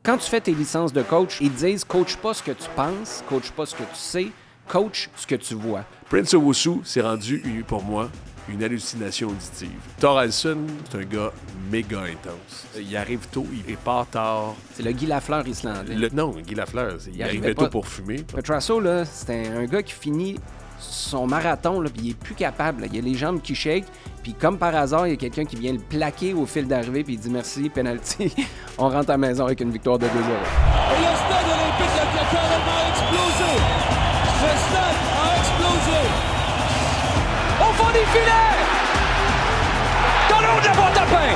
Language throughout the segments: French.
Quand tu fais tes licences de coach, ils disent « coach pas ce que tu penses, coach pas ce que tu sais, coach ce que tu vois ». Prince Owusu s'est rendu, pour moi, une hallucination auditive. Thor Alson, c'est un gars méga intense. Il arrive tôt, il part tard. C'est le Guy Lafleur islandais. Non, Guy Lafleur, il arrivait tôt pour fumer. Petrasso, là, c'était un gars qui finit son marathon, là, puis il est plus capable. Là. Il y a les jambes qui shake, puis comme par hasard, il y a quelqu'un qui vient le plaquer au fil d'arrivée, puis il dit merci, penalty. On rentre à la maison avec une victoire de 2-0. Et le stade olympique a carrément explosé. Le stade a explosé. Au fond des filets! Dans le haut de la boîte à pain!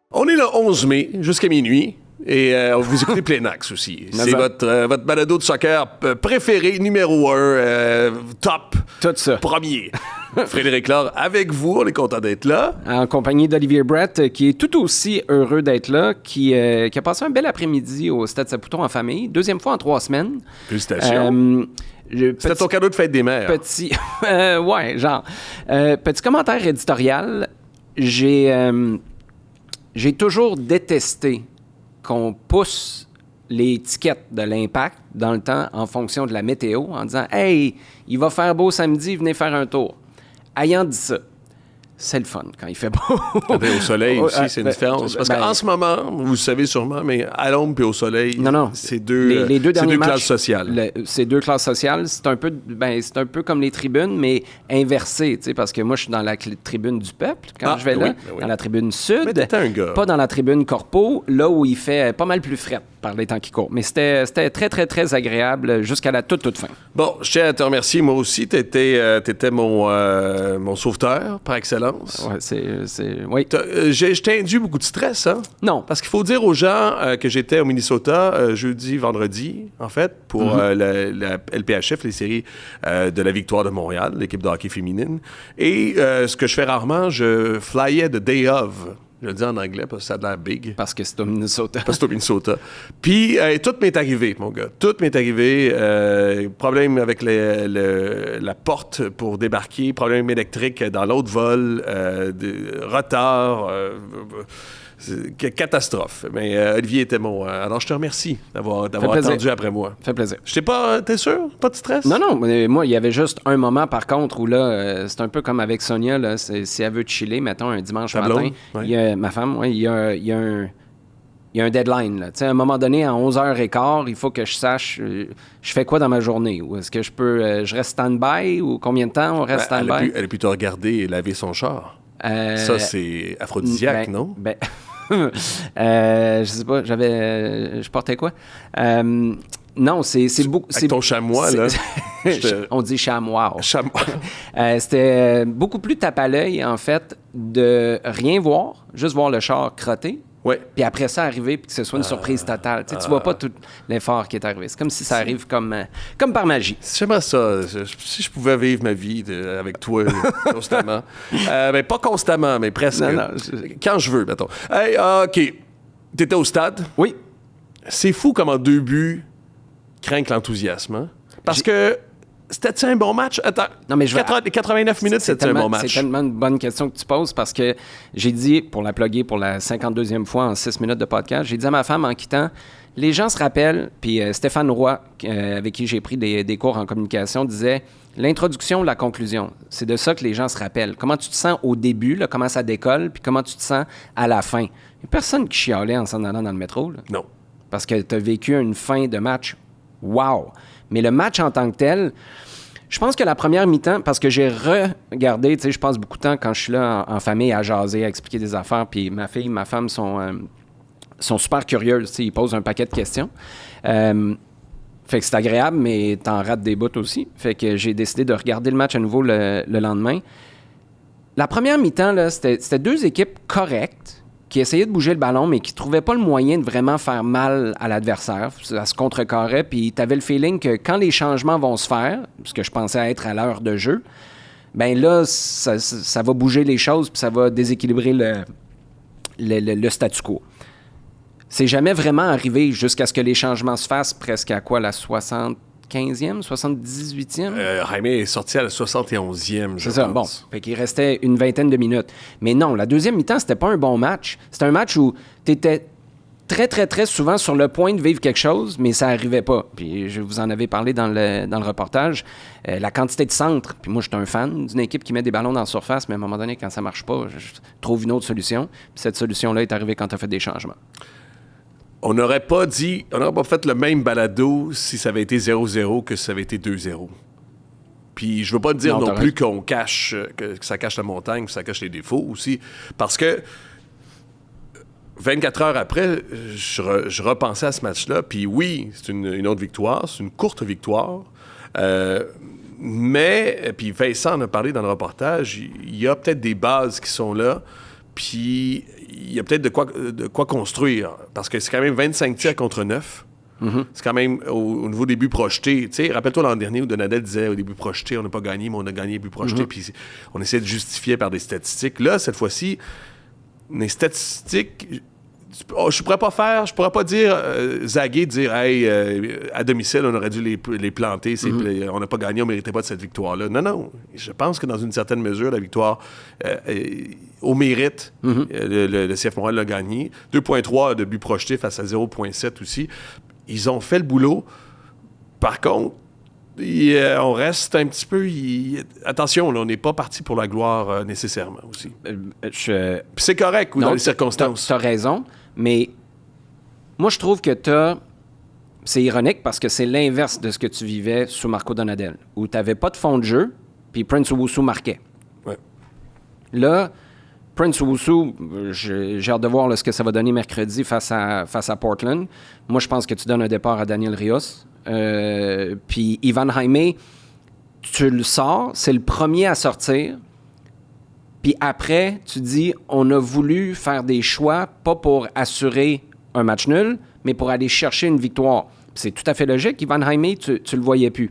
On est le 11 mai, jusqu'à minuit. Et vous écoutez Pleinax aussi. C'est votre balado de soccer préféré, numéro 1, top, tout ça. Premier. Frédéric Laure, avec vous, on est content d'être là. En compagnie d'Olivier Brett, qui est tout aussi heureux d'être là, qui a passé un bel après-midi au Stade Saputo en famille, 2e fois en 3 semaines. Félicitations. C'était ton cadeau de fête des mères. Petit, ouais, genre. Petit commentaire éditorial. J'ai toujours détesté qu'on pousse les tickets de l'Impact dans le temps en fonction de la météo en disant « Hey, il va faire beau samedi, venez faire un tour. » Ayant dit ça, c'est le fun quand il fait beau. Au soleil aussi, c'est une différence. Parce qu'en ce moment, vous le savez sûrement, mais à l'ombre et au soleil, c'est deux classes sociales. C'est deux classes sociales. C'est un peu comme les tribunes, mais inversé, parce que moi, je suis dans la tribune du peuple quand je vais là, dans la tribune sud. Mais t'étais un gars. Pas dans la tribune corpo, là où il fait pas mal plus fret par les temps qui courent. Mais c'était très, très, très agréable jusqu'à la toute fin. Bon, je tiens à te remercier. Moi aussi, t'étais mon sauveteur par excellence. Ouais, oui. Je t'ai induit beaucoup de stress, hein? Non. Parce qu'il faut dire aux gens que j'étais au Minnesota jeudi, vendredi, en fait, pour la LPHF, les séries de la Victoire de Montréal, l'équipe de hockey féminine. Et ce que je fais rarement, je flyais the day of. Je le dis en anglais parce que ça a l'air big. Parce que c'est au Minnesota. Puis, tout m'est arrivé, mon gars. Tout m'est arrivé. Problème avec la porte pour débarquer, problème électrique dans l'autre vol, retard, catastrophe. Mais Olivier était mon... alors, je te remercie d'avoir attendu après moi. Ça fait plaisir. Je t'ai pas... T'es sûr? Pas de stress? Non. Moi, il y avait juste un moment, par contre, où là, c'est un peu comme avec Sonia, là, si elle veut chiller, mettons, un dimanche matin, il y a ma femme, il y a un deadline. Là. À un moment donné, à 11h15, il faut que je sache je fais quoi dans ma journée. Ou est-ce que je reste stand-by ou combien de temps on reste stand-by? Elle a pu te regarder et laver son char. Ça, c'est aphrodisiaque, non? Je sais pas, je portais quoi? Non, c'est beaucoup... Avec ton chamois, là. On dit chamois. C'était beaucoup plus tape à l'œil, en fait, de rien voir, juste voir le char crotter. Ouais. Puis après ça, arriver, puis que ce soit une surprise totale. Tu vois pas tout l'effort qui est arrivé. C'est comme si ça arrive comme par magie. J'aimerais ça. Si je pouvais vivre ma vie avec toi constamment. Pas constamment, mais presque. Non, quand je veux, mettons. Hey, OK. T'étais au stade? Oui. C'est fou comment 2 buts craignent l'enthousiasme. Hein? Parce que... C'était-tu un bon match? Attends, non, mais 89 minutes, c'était un bon match. C'est tellement une bonne question que tu poses parce que j'ai dit, pour la plugger pour la 52e fois en 6 minutes de podcast, j'ai dit à ma femme en quittant, les gens se rappellent, puis Stéphane Roy, avec qui j'ai pris des cours en communication, disait l'introduction, la conclusion. C'est de ça que les gens se rappellent. Comment tu te sens au début, là, comment ça décolle, puis comment tu te sens à la fin. Il n'y a personne qui chialait en s'en allant dans le métro. Là. Non. Parce que tu as vécu une fin de match. Wow! Mais le match en tant que tel, je pense que la première mi-temps, parce que j'ai regardé, tu sais, je passe beaucoup de temps quand je suis là en famille à jaser, à expliquer des affaires, puis ma fille, ma femme sont super curieuses, tu sais, ils posent un paquet de questions. Fait que c'est agréable, mais t'en rates des bouts aussi. Fait que j'ai décidé de regarder le match à nouveau le lendemain. La première mi-temps, là, c'était 2 équipes correctes, qui essayaient de bouger le ballon, mais qui ne trouvaient pas le moyen de vraiment faire mal à l'adversaire. Ça se contrecarrait, puis tu avais le feeling que quand les changements vont se faire, ce que je pensais être à l'heure de jeu, bien là, ça va bouger les choses, puis ça va déséquilibrer le statu quo. C'est jamais vraiment arrivé jusqu'à ce que les changements se fassent presque à quoi, la 75e 75e, 78e? Jaime est sorti à la 71e, je C'est ça, pense. bon. Fait qu'il restait une vingtaine de minutes. Mais non, la deuxième mi-temps, c'était pas un bon match. C'était un match où tu étais très, très, très souvent sur le point de vivre quelque chose, mais ça n'arrivait pas. Puis je vous en avais parlé dans le reportage. La quantité de centres. Puis moi, je suis un fan d'une équipe qui met des ballons dans la surface, mais à un moment donné, quand ça marche pas, je trouve une autre solution. Puis cette solution-là est arrivée quand tu as fait des changements. On n'aurait pas fait le même balado si ça avait été 0-0 que si ça avait été 2-0. Puis je veux pas dire non plus qu'on cache, que ça cache la montagne, que ça cache les défauts aussi, parce que 24 heures après, je repensais à ce match-là, puis oui, c'est une autre victoire, c'est une courte victoire, mais, puis Vincent en a parlé dans le reportage, il y a peut-être des bases qui sont là, puis il y a peut-être de quoi construire, parce que c'est quand même 25 tirs contre 9. Mm-hmm. C'est quand même au niveau des buts projetés. Tu sais, rappelle-toi l'an dernier où Donadel disait au début projeté, on n'a pas gagné, mais on a gagné les buts projetés, puis on essaie de justifier par des statistiques. Là, cette fois-ci, les statistiques, je pourrais pas dire zaguer, dire hey, à domicile, on aurait dû les planter, on n'a pas gagné, on ne méritait pas de cette victoire-là. Non. Je pense que dans une certaine mesure, la victoire au mérite, le CF Montréal l'a gagné. 2,3 de buts projetés face à 0,7 aussi. Ils ont fait le boulot. Par contre, on reste un petit peu... Attention, là, on n'est pas parti pour la gloire nécessairement aussi. Puis c'est correct dans les circonstances. T'as raison, mais moi, je trouve que c'est ironique parce que c'est l'inverse de ce que tu vivais sous Marco Donadel, où tu n'avais pas de fond de jeu, puis Prince Owusu marquait. Ouais. Là, Prince Owusu, j'ai hâte de voir là, ce que ça va donner mercredi face à Portland. Moi, je pense que tu donnes un départ à Daniel Rios. Puis Ivan Jaime, tu le sors, c'est le premier à sortir. Puis après, tu dis, on a voulu faire des choix, pas pour assurer un match nul, mais pour aller chercher une victoire. Puis c'est tout à fait logique. Ivan Jaime, tu le voyais plus.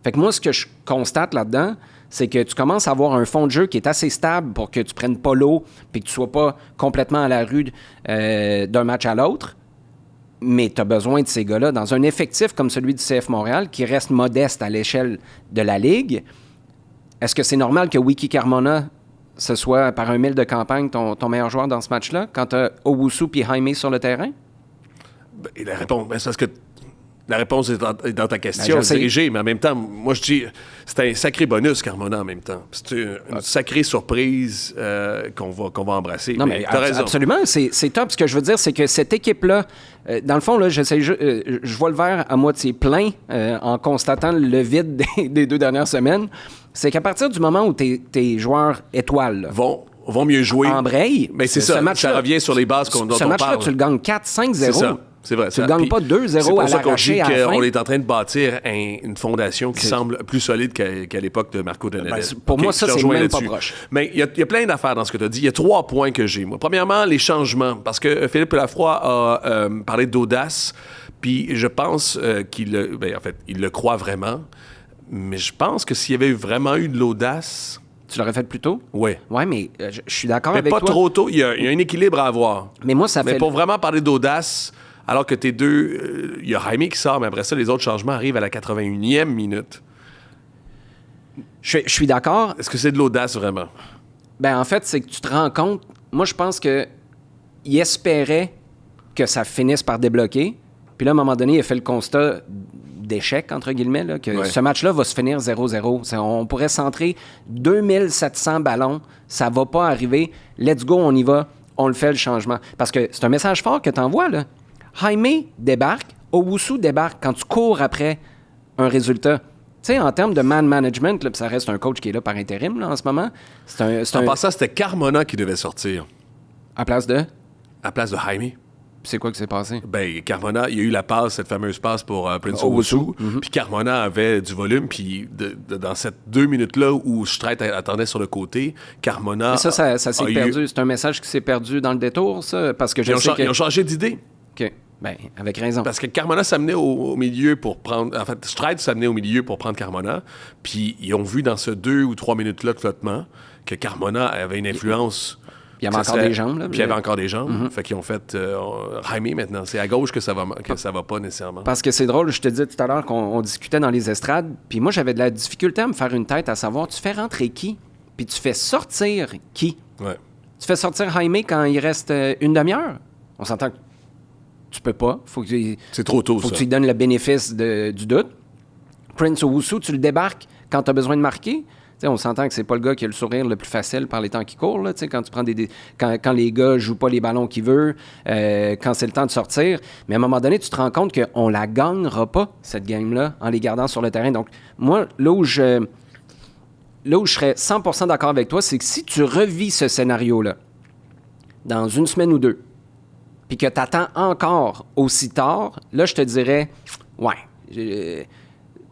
Fait que moi, ce que je constate là-dedans, c'est que tu commences à avoir un fond de jeu qui est assez stable pour que tu prennes pas l'eau puis que tu sois pas complètement à la rue d'un match à l'autre. Mais tu as besoin de ces gars-là dans un effectif comme celui du CF Montréal qui reste modeste à l'échelle de la Ligue. Est-ce que c'est normal que Wiki Carmona, ce soit par un mille de campagne ton meilleur joueur dans ce match-là quand tu as Owusu et Jaime sur le terrain? Et la réponse, c'est parce que la réponse est dans ta question, dirigée, mais en même temps, moi je dis, c'est un sacré bonus, Carmona, en même temps. C'est une sacrée surprise qu'on va embrasser. Non, mais absolument, c'est top. Ce que je veux dire, c'est que cette équipe-là, dans le fond, là, je vois le verre à moitié plein en constatant le vide des 2 dernières semaines. C'est qu'à partir du moment où tes joueurs étoiles là, vont mieux jouer. Embrayent. Mais c'est ça, ça revient sur les bases dont on parle. Ce match-là, tu le gagnes 4-5-0. C'est ça. C'est vrai. Tu ne gagnes pas 2-0 à l'arraché à la fin. On est en train de bâtir une fondation qui semble plus solide qu'à l'époque de Marco Donadel. Pour moi, ça, c'est même pas proche. Mais il y a plein d'affaires dans ce que tu as dit. Il y a 3 points que j'ai. Moi, premièrement, les changements. Parce que Philippe Lafroy a parlé d'audace. Puis je pense qu'il le croit vraiment. Mais je pense que s'il y avait vraiment eu de l'audace... Tu l'aurais fait plus tôt? Oui. Oui, mais je suis d'accord avec toi. Mais pas trop tôt. Il y a un équilibre à avoir. Mais moi, ça fait... Mais pour vraiment parler d'audace... Alors que tes deux... Il y a Jaime qui sort, mais après ça, les autres changements arrivent à la 81e minute. Je suis d'accord. Est-ce que c'est de l'audace, vraiment? Ben en fait, c'est que tu te rends compte... Moi, je pense qu'il espérait que ça finisse par débloquer. Puis là, à un moment donné, il a fait le constat d'échec, entre guillemets, là, que ce match-là va se finir 0-0. On pourrait centrer 2700 ballons. Ça va pas arriver. Let's go, on y va. On le fait, le changement. Parce que c'est un message fort que tu envoies, là. Jaime débarque, Owusu débarque quand tu cours après un résultat. Tu sais, en termes de man management, là, ça reste un coach qui est là par intérim là, en ce moment. En passant, c'était Carmona qui devait sortir. À place de? À place de Jaime. C'est quoi qui s'est passé? Ben, Carmona, il y a eu la passe, cette fameuse passe pour Prince Owusu. Puis Carmona avait du volume. Puis dans ces 2 minutes-là où Streit attendait sur le côté, Carmona... Mais ça s'est perdu. C'est un message qui s'est perdu dans le détour, ça? Parce que ils ont changé d'idée. OK. Bien, avec raison. Parce que Carmona s'amenait au milieu pour prendre... En fait, Streit s'amenait au milieu pour prendre Carmona. Puis ils ont vu dans ce 2 ou 3 minutes-là de flottement que Carmona avait une influence Puis il y avait encore des jambes. Là, puis il y avait encore des jambes. Fait qu'ils ont fait Jaime maintenant. C'est à gauche que ça va pas nécessairement. Parce que c'est drôle, je te disais tout à l'heure qu'on discutait dans les estrades, puis moi, j'avais de la difficulté à me faire une tête à savoir, tu fais rentrer qui, puis tu fais sortir qui. Ouais. Tu fais sortir Jaime quand il reste une demi-heure. On s'entend que tu peux pas. C'est trop tôt, faut que tu lui donnes le bénéfice du doute. Prince Owusu, tu le débarques quand tu as besoin de marquer. T'sais, on s'entend que c'est pas le gars qui a le sourire le plus facile par les temps qui courent. Là, quand tu prends quand les gars jouent pas les ballons qu'ils veulent, quand c'est le temps de sortir. Mais à un moment donné, tu te rends compte qu'on la gagnera pas, cette game-là, en les gardant sur le terrain. Donc, moi, là où je serais 100% d'accord avec toi, c'est que si tu revis ce scénario-là dans une semaine ou deux, puis que tu attends encore aussi tard, là, je te dirais, ouais,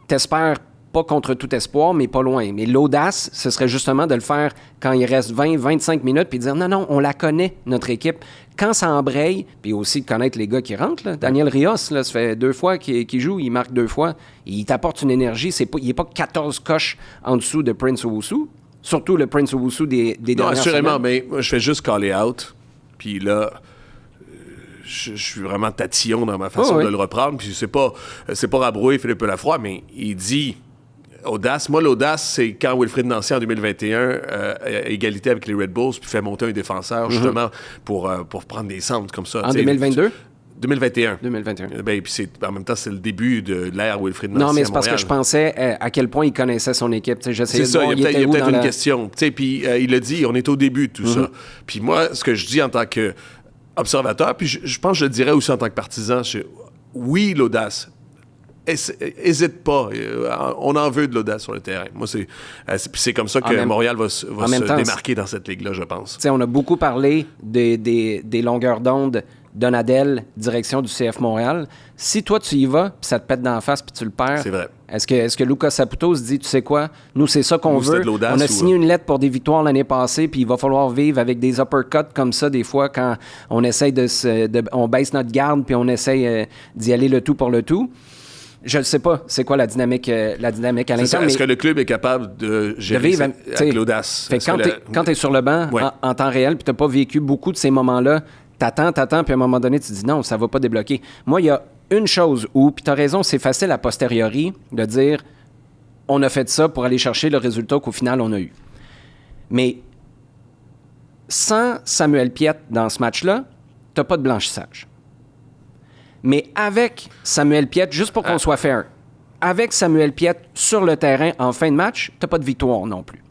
t'espères pas contre tout espoir, mais pas loin. Mais l'audace, ce serait justement de le faire quand il reste 20-25 minutes, puis de dire non, on la connaît, notre équipe. Quand ça embraye, puis aussi de connaître les gars qui rentrent. Là. Daniel Rios, là, ça fait 2 fois qu'il joue, il marque 2 fois. Il t'apporte une énergie. Il n'est pas 14 coches en dessous de Prince Owusu. Surtout le Prince Owusu des dernières assurément, semaines. Mais moi, je fais juste caller out. Puis là, je suis vraiment tatillon dans ma façon de le reprendre. Puis c'est pas rabroué Philippe Lafroy, mais il dit... Audace. Moi, l'audace, c'est quand Wilfried Nancy, en 2021, à égalité avec les Red Bulls, puis fait monter un défenseur, justement, pour prendre des centres comme ça. En 2022? 2021. 2021. Ben, puis en même temps, c'est le début de l'ère Wilfried Nancy. Non, mais c'est parce que je pensais à quel point il connaissait son équipe. C'est ça, il y a peut-être une question. Puis il a dit, on est au début de tout ça. Puis moi, ce que je dis en tant qu'observateur, puis je pense que je le dirais aussi en tant que partisan, oui, l'audace. Hésite pas. On en veut de l'audace sur le terrain. Moi, c'est comme ça que Montréal va se démarquer dans cette ligue-là, je pense. On a beaucoup parlé des longueurs d'onde Donadel, direction du CF Montréal. Si toi, tu y vas, puis ça te pète dans la face, puis tu le perds, c'est vrai. Est-ce que Lucas Saputo se dit, tu sais quoi, nous, c'est ça qu'on veut. On a signé une lettre pour des victoires l'année passée, puis il va falloir vivre avec des uppercuts comme ça, des fois, quand on essaye on baisse notre garde, puis on essaye d'y aller le tout pour le tout. Je ne sais pas c'est quoi la dynamique à l'intérieur. Est-ce que le club est capable de gérer avec l'audace? Quand tu es sur le banc en temps réel puis tu n'as pas vécu beaucoup de ces moments-là, t'attends, puis à un moment donné, tu te dis non, ça ne va pas débloquer. Moi, il y a une chose où, puis tu as raison, c'est facile a posteriori de dire on a fait ça pour aller chercher le résultat qu'au final, on a eu. Mais sans Samuel Piette dans ce match-là, tu n'as pas de blanchissage. Mais avec Samuel Piette, juste pour qu'on soit fair, avec Samuel Piette sur le terrain en fin de match, t'as pas de victoire non plus.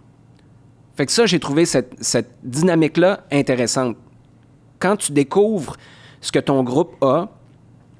Fait que ça, j'ai trouvé cette dynamique-là intéressante. Quand tu découvres ce que ton groupe a,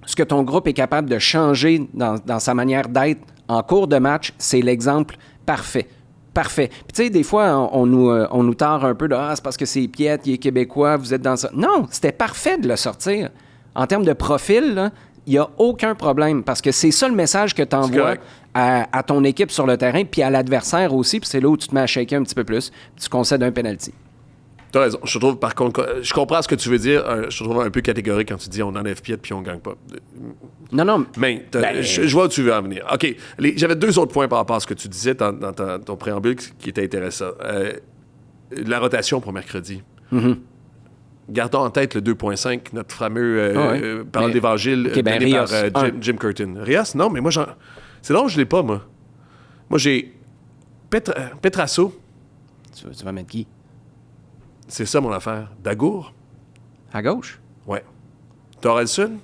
ce que ton groupe est capable de changer dans sa manière d'être en cours de match, c'est l'exemple parfait. Parfait. Puis tu sais, des fois, on nous tord un peu de « Ah, c'est parce que c'est Piette, il est québécois, vous êtes dans ça. » Non, c'était parfait de le sortir. En termes de profil, il n'y a aucun problème parce que c'est ça le message que tu envoies à ton équipe sur le terrain puis à l'adversaire aussi, puis c'est là où tu te mets à shaker un petit peu plus, puis tu concèdes un penalty. Tu as raison. Je trouve, par contre, je comprends ce que tu veux dire. Je trouve un peu catégorique quand tu dis on enlève Piette puis on gagne pas. Non. Mais je vois où tu veux en venir. OK. J'avais 2 autres points par rapport à ce que tu disais dans ton préambule qui était intéressant. La rotation pour mercredi. Gardons en tête le 2.5, notre fameux parole d'évangile donné par Jim Curtin. Rios, non, mais moi, c'est là où je l'ai pas, moi. Moi, j'ai Petrasso. Tu vas mettre qui? C'est ça, mon affaire. Dagour. À gauche? Ouais. Thoralson.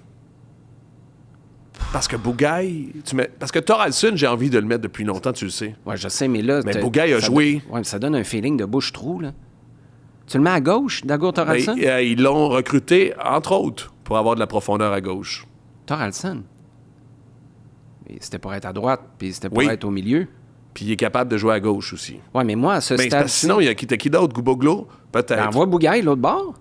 Parce que Bougaille... Parce que Thoralson, j'ai envie de le mettre depuis longtemps, tu le sais. Ouais, je sais, mais là... Mais Bougaille a joué... Ouais, ça donne un feeling de bouche-trou, là. Tu le mets à gauche, Dagour Thoralson? Ils l'ont recruté, entre autres, pour avoir de la profondeur à gauche. Thoralson? C'était pour être à droite, puis c'était pour être au milieu. Puis il est capable de jouer à gauche aussi. Oui, mais moi, à ce stade... Sinon, il y a qui d'autre? Gouboglo? Peut-être. Ben, envoie Bougaille, l'autre bord.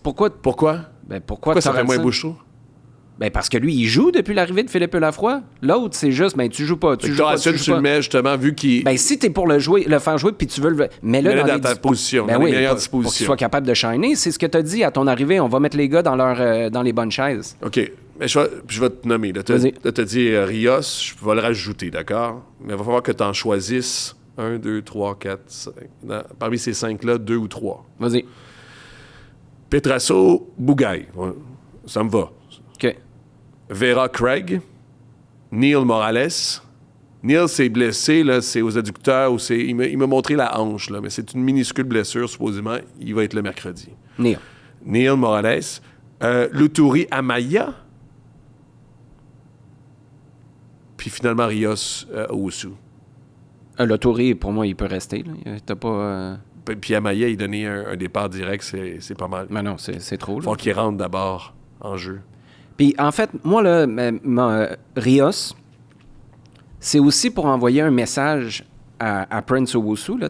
Pourquoi? Ben, pourquoi ça fait moins bouche-trou? Ben, parce que lui, il joue depuis l'arrivée de Philippe Lafroy. L'autre, c'est juste, ben, tu joues pas. Tu le mets, justement, vu qu'il... Ben, si t'es pour le faire jouer, puis tu veux le... Mets-le dans ta position, ben dans les meilleures dispositions. Pour qu'il soit capable de shiner. C'est ce que t'as dit à ton arrivée. On va mettre les gars dans les bonnes chaises. OK. Mais je vais te nommer. Là, t'as dit Rios, je vais le rajouter, d'accord? Mais il va falloir que tu en choisisses 1, 2, 3, 4, 5. Parmi ces 5-là, 2 ou 3. Vas-y. Petrasso, Bougaï. Ouais, ça me va. OK. Vera Craig, Neil Morales. Neil s'est blessé, là, c'est aux adducteurs. Il m'a montré la hanche, là, mais c'est une minuscule blessure, supposément. Il va être le mercredi. Neil Morales. Luturi Amaya. Puis finalement, Rios Owusu. Luturi, pour moi, il peut rester. Là. T'as pas... Puis Amaya, il donnait un départ direct, c'est pas mal. Mais non, c'est trop. Il faut qu'il rentre d'abord en jeu. Puis en fait, moi, là, Rios, c'est aussi pour envoyer un message à Prince Owusu. Là.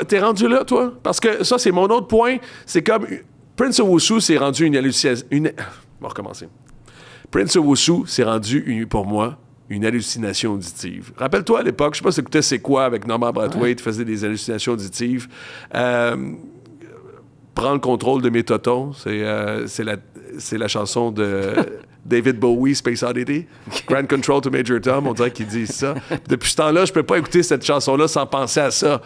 T'es rendu là, toi? Parce que ça, c'est mon autre point. C'est comme... Prince Owusu s'est rendu une hallucination... On va recommencer. Prince Owusu s'est rendu, pour moi, une hallucination auditive. Rappelle-toi, à l'époque, je sais pas si t'écoutais C'est quoi avec Norman Brathwaite, faisait des hallucinations auditives. Prends le contrôle de mes totons, c'est la chanson de David Bowie, Space Oddity. Grand Control to Major Tom, on dirait qu'ils disent ça. Depuis ce temps-là, je peux pas écouter cette chanson-là sans penser à ça.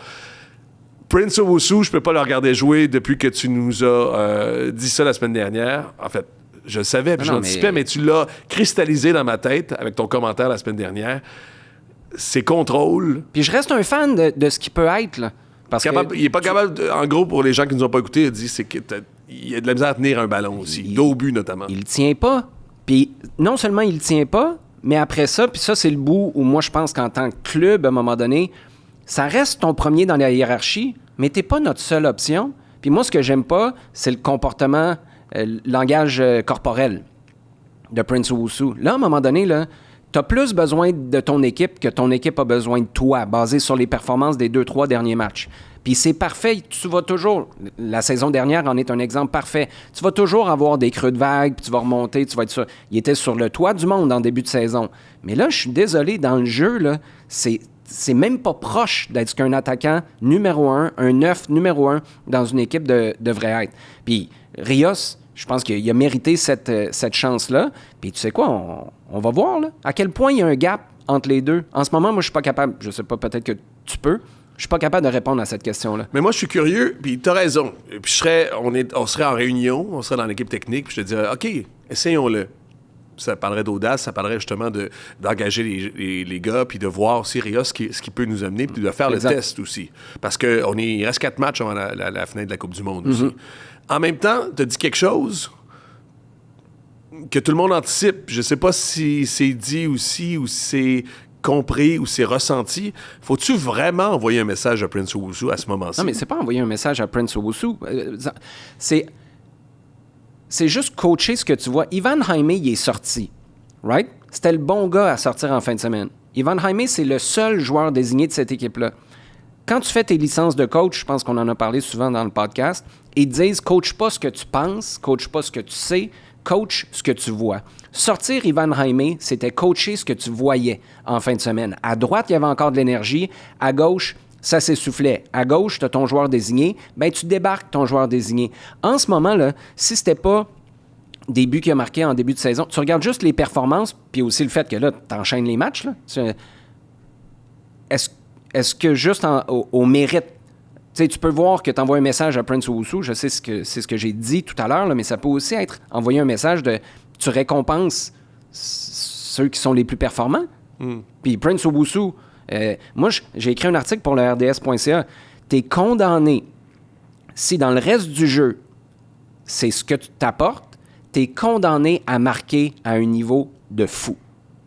Prince Owusu, je peux pas le regarder jouer depuis que tu nous as dit ça la semaine dernière. En fait, je le savais, puis j'anticipais, mais tu l'as cristallisé dans ma tête avec ton commentaire la semaine dernière. C'est contrôle. Puis je reste un fan de ce qui peut être, là. Parce il est pas capable, en gros, pour les gens qui nous ont pas écoutés, il dit il a de la misère à tenir un ballon aussi, dos au but notamment. Il tient pas. Puis non seulement il tient pas, mais après ça, puis ça, c'est le bout où moi, je pense qu'en tant que club, à un moment donné, ça reste ton premier dans la hiérarchie, mais t'es pas notre seule option. Puis moi, ce que j'aime pas, c'est le comportement, le langage corporel de Prince Owusu. Là, à un moment donné, là, t'as plus besoin de ton équipe que ton équipe a besoin de toi, basé sur les performances des 2-3 derniers matchs. Puis c'est parfait, tu vas toujours... La saison dernière en est un exemple parfait. Tu vas toujours avoir des creux de vague, puis tu vas remonter, tu vas être sur... Il était sur le toit du monde en début de saison. Mais là, je suis désolé, dans le jeu, là, c'est même pas proche d'être ce qu'un attaquant numéro 1, un 9 numéro 1 dans une équipe devrait être. Puis Rios, je pense qu'il a mérité cette chance-là. Puis tu sais quoi, on va voir là, à quel point il y a un gap entre les deux. En ce moment, moi, je suis pas capable, je sais pas, peut-être que tu peux, je suis pas capable de répondre à cette question-là. Mais moi, je suis curieux, puis t'as raison. Puis on serait en réunion, on serait dans l'équipe technique, puis je te dirais, OK, essayons-le. Ça parlerait d'audace, ça parlerait justement d'engager les gars, puis de voir aussi Rios ce qui peut nous amener, puis de faire le test aussi. Parce qu'il reste 4 matchs avant la fenêtre de la Coupe du Monde aussi. En même temps, tu as dit quelque chose que tout le monde anticipe. Je sais pas si c'est dit aussi, ou c'est compris, ou c'est ressenti. Faut-tu vraiment envoyer un message à Prince Owusu à ce moment-ci? Non, mais c'est pas envoyer un message à Prince Owusu. C'est juste coacher ce que tu vois. Ivan Jaime, il est sorti, right? C'était le bon gars à sortir en fin de semaine. Ivan Jaime, c'est le seul joueur désigné de cette équipe-là. Quand tu fais tes licences de coach, je pense qu'on en a parlé souvent dans le podcast, ils disent « coach pas ce que tu penses, coach pas ce que tu sais, coach ce que tu vois ». Sortir Ivan Jaime, c'était coacher ce que tu voyais en fin de semaine. À droite, il y avait encore de l'énergie. À gauche, ça s'essoufflait. À gauche, tu as ton joueur désigné. Ben, tu débarques ton joueur désigné. En ce moment-là, si c'était pas des buts qu'il a marqués en début de saison, tu regardes juste les performances, puis aussi le fait que là, tu enchaînes les matchs. Là. Est-ce que juste au mérite, tu sais, tu peux voir que tu envoies un message à Prince Owusu, je sais c'est ce que j'ai dit tout à l'heure, là, mais ça peut aussi être envoyer un message de tu récompenses ceux qui sont les plus performants. Puis Prince Owusu, moi, j'ai écrit un article pour le RDS.ca. T'es condamné, si dans le reste du jeu, c'est ce que tu t'apportes, t'es condamné à marquer à un niveau de fou.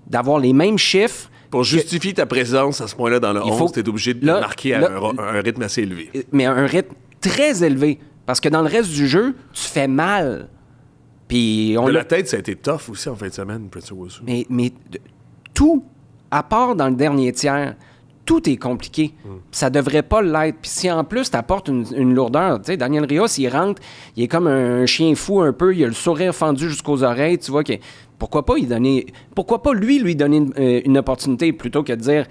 D'avoir les mêmes chiffres. Pour justifier ta présence à ce point-là dans le 11, t'es obligé de marquer à un rythme assez élevé. Mais un rythme très élevé. Parce que dans le reste du jeu, tu fais mal. Puis de la tête, ça a été tough aussi en fin de semaine, Prince Owusu. Mais tout, à part dans le dernier tiers, tout est compliqué. Ça devrait pas l'être. Puis si en plus t'apportes une lourdeur, tu sais, Daniel Rios, il rentre, il est comme un chien fou un peu, il a le sourire fendu jusqu'aux oreilles, tu vois, pourquoi pas lui donner une opportunité plutôt que de dire,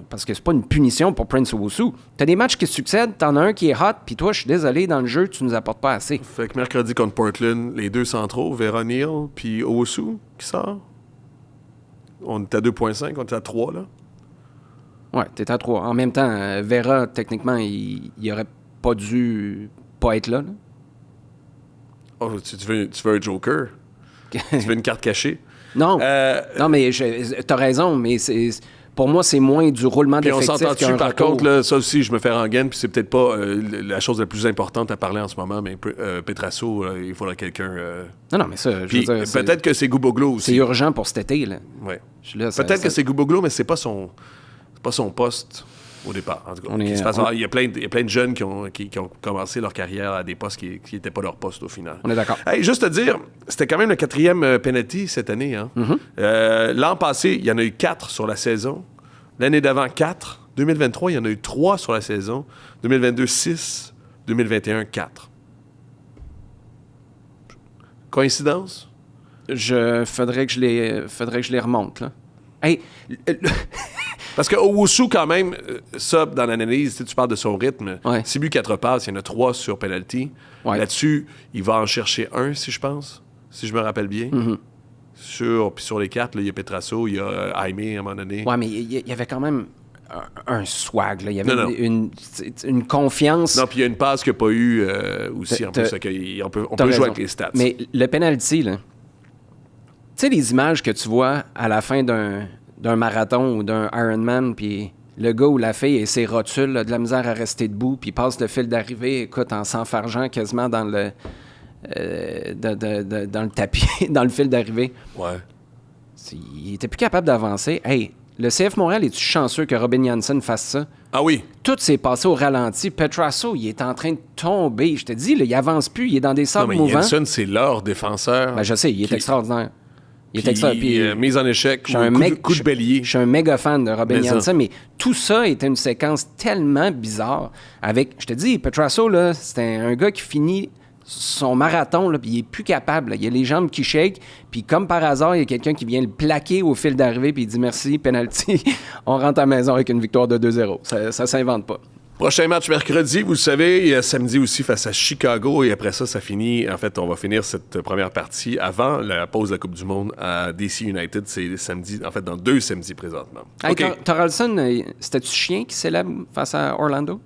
parce que c'est pas une punition pour Prince Owusu. T'as des matchs qui succèdent, t'en as un qui est hot, puis toi, je suis désolé, dans le jeu, tu nous apportes pas assez. Fait que mercredi contre Portland, les deux centraux, Vera Neal puis Owusu, qui sort. On est à 2.5, on est à 3, là. Ouais, t'es à 3. En même temps, Vera, techniquement, il aurait pas dû pas être là. Oh, tu veux un joker? Tu veux une carte cachée? Non, non, mais t'as raison, mais pour moi, c'est moins du roulement Puis on d'effectifs s'entend-tu, qu'un par retour. contre, là, ça aussi, je me fais rengaine, puis c'est peut-être pas la chose la plus importante à parler en ce moment, mais Petrasso, il faudrait quelqu'un... Non, mais ça, je Puis veux dire, peut-être que c'est Gouboglo aussi. c'est urgent pour cet été, là. Ouais. Là, Peut-être que c'est Gouboglo, mais c'est pas son poste au départ. En tout cas, il y a plein de jeunes qui ont commencé leur carrière à des postes qui n'étaient pas leur poste au final. On est d'accord. Hey, juste te dire, c'était quand même le 4e penalty cette année. Hein? L'an passé, il y en a eu 4 sur la saison. L'année d'avant, 4. 2023, il y en a eu 3 sur la saison. 2022, 6. 2021, 4. Coïncidence? Faudrait que je les remonte, là. Hey, Parce que Owusu, quand même, ça, dans l'analyse, tu parles de son rythme. Ouais. 6 buts, 4 passes, il y en a 3 sur penalty. Ouais. Là-dessus, il va en chercher 1, si je pense, si je me rappelle bien. Puis sur les 4, il y a Petrasso, il y a Jaime à un moment donné. ouais, mais il y avait quand même un swag, là. Il y avait Non. une confiance. Non, puis il y a une passe qu'il n'y a pas eu aussi, en plus. On peut T'as jouer raison. avec les stats. Mais le penalty, là, tu sais, les images que tu vois à la fin d'un marathon ou d'un Ironman, puis le gars ou la fille et ses rotules, là, de la misère à rester debout, puis passe le fil d'arrivée, écoute, en s'enfargeant quasiment dans le dans le tapis, dans le fil d'arrivée. Ouais. Il était plus capable d'avancer. Hey, le CF Montréal, es-tu chanceux que Robin Janssen fasse ça? Ah oui. Tout s'est passé au ralenti. Petrasso, il est en train de tomber. Je te dis, là, il avance plus, il est dans des Non, sables mais mouvants. Jensen, c'est leur défenseur. Ben, je sais, il est extraordinaire. Il est extraordinaire. Mise en échec, Je suis un coup de bélier. Je suis un méga fan de Robin Mais ça. Janssen, mais tout ça était une séquence tellement bizarre. Avec, je te dis, Petrasso, là, c'était un gars qui finit son marathon, là, puis il est plus capable. Là. Il y a les jambes qui shake, puis comme par hasard, il y a quelqu'un qui vient le plaquer au fil d'arrivée, puis il dit merci, penalty. On rentre à la maison avec une victoire de 2-0. Ça s'invente pas. Prochain match mercredi, vous le savez, il y a samedi aussi face à Chicago, et après ça, ça finit. En fait, on va finir cette première partie avant la pause de la Coupe du Monde à DC United. C'est samedi, en fait, dans 2 samedis présentement. Hey, OK. Torralson, c'était-tu chien qui célèbre face à Orlando?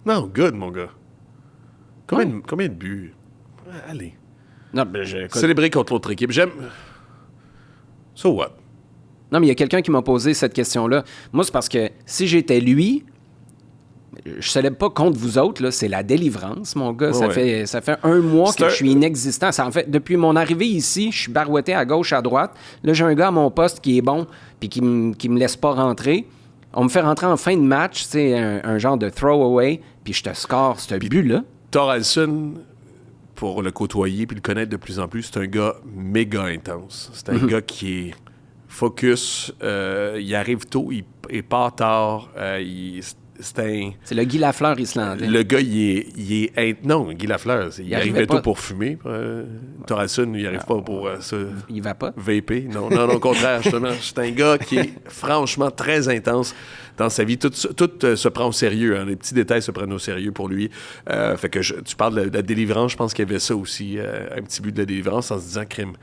Non, good, mon gars. Combien de buts? Allez. Non, ben, écoute, Célébrer contre l'autre équipe. J'aime... So what? non, mais il y a quelqu'un qui m'a posé cette question-là. Moi, c'est parce que si j'étais lui, je célèbre pas contre vous autres, là, c'est la délivrance, mon gars. Ouais. Ça fait 1 mois C'est que je suis inexistant. Ça, en fait, depuis mon arrivée ici, je suis barouetté à gauche, à droite. Là, j'ai un gars à mon poste qui est bon puis qui me laisse pas rentrer. On me fait rentrer en fin de match, tu sais, un genre de throwaway, puis je te score ce but-là. Torralson, pour le côtoyer puis le connaître de plus en plus, c'est un gars méga intense. C'est un gars qui est focus, il arrive tôt, il part tard, C'est le Guy Lafleur islandais. Le gars, il est non, Guy Lafleur, il arrivait pas. tôt pour fumer. Torralson, il arrive pas pour Il va pas. vaper. Non, au contraire, justement. C'est un gars qui est franchement très intense dans sa vie. Tout se prend au sérieux. Hein. Les petits détails se prennent au sérieux pour lui. Fait que tu parles de la délivrance. Je pense qu'il y avait ça aussi, un petit but de la délivrance en se disant, crime.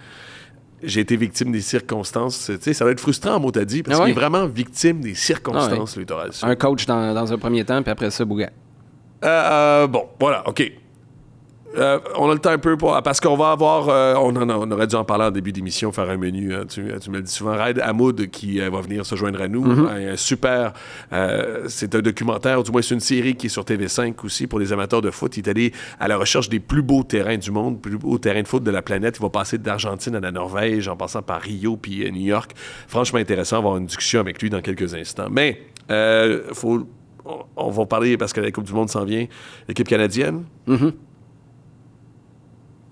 J'ai été victime des circonstances. Tu sais, ça va être frustrant, mot t'as dit, parce qu'il est vraiment victime des circonstances, lui, Torralson. Un coach dans un premier temps, puis après ça, Bougat. Bon, voilà, OK. On a le temps un peu parce qu'on va avoir... on aurait dû en parler en début d'émission, faire un menu. Hein, tu me le dis souvent. Raid Hamoud qui va venir se joindre à nous. Un super... c'est un documentaire, ou du moins c'est une série qui est sur TV5 aussi pour les amateurs de foot. Il est allé à la recherche des plus beaux terrains du monde, plus beaux terrains de foot de la planète. Il va passer d'Argentine à la Norvège, en passant par Rio puis New York. Franchement intéressant. On va avoir une discussion avec lui dans quelques instants. Mais on va parler, parce que la Coupe du Monde s'en vient, l'équipe canadienne.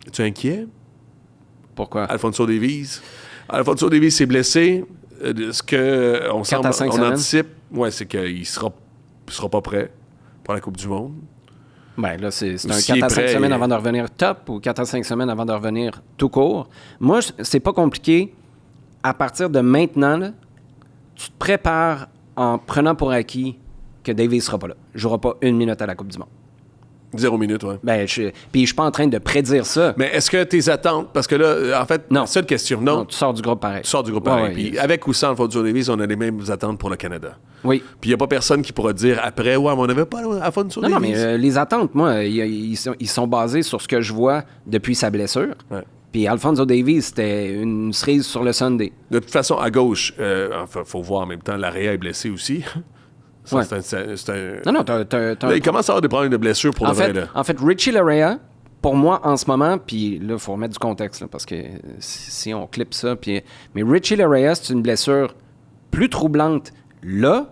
Es-tu inquiet? Pourquoi? Alphonso Davies. Alphonso Davies s'est blessé. Ce qu'on semble, on anticipe, c'est qu'il sera pas prêt pour la Coupe du Monde. Ben là, c'est un 4 à 5 semaines avant de revenir top ou 4 à 5 semaines avant de revenir tout court. Moi, c'est pas compliqué. À partir de maintenant, là, tu te prépares en prenant pour acquis que Davies sera pas là. Il jouera pas 1 minute à la Coupe du Monde. 0 minutes, oui. Ben, puis je suis pas en train de prédire ça. Mais est-ce que tes attentes... Parce que là, en fait, Non. seule question. Non, Tu sors du groupe pareil. tu sors du groupe pareil. Ouais, Puis avec ou sans Alfonso Davies, on a les mêmes attentes pour le Canada. Oui. Puis il n'y a pas personne qui pourra dire après, ouais, mais on n'avait pas Alfonso Davies. Non, mais les attentes, moi, ils sont basés sur ce que je vois depuis sa blessure. Ouais. Puis Alfonso Davies, c'était une cerise sur le Sunday. De toute façon, à gauche, faut voir en même temps, Larea est blessé aussi. Ça, Ouais. c'est un... Non, t'as Là, il commence à avoir des problèmes de blessure pour en le vrai. fait, Là. en fait, Richie Larea, pour moi, en ce moment, puis là, il faut remettre du contexte, là, parce que si on clip ça, puis... Mais Richie Larea, c'est une blessure plus troublante là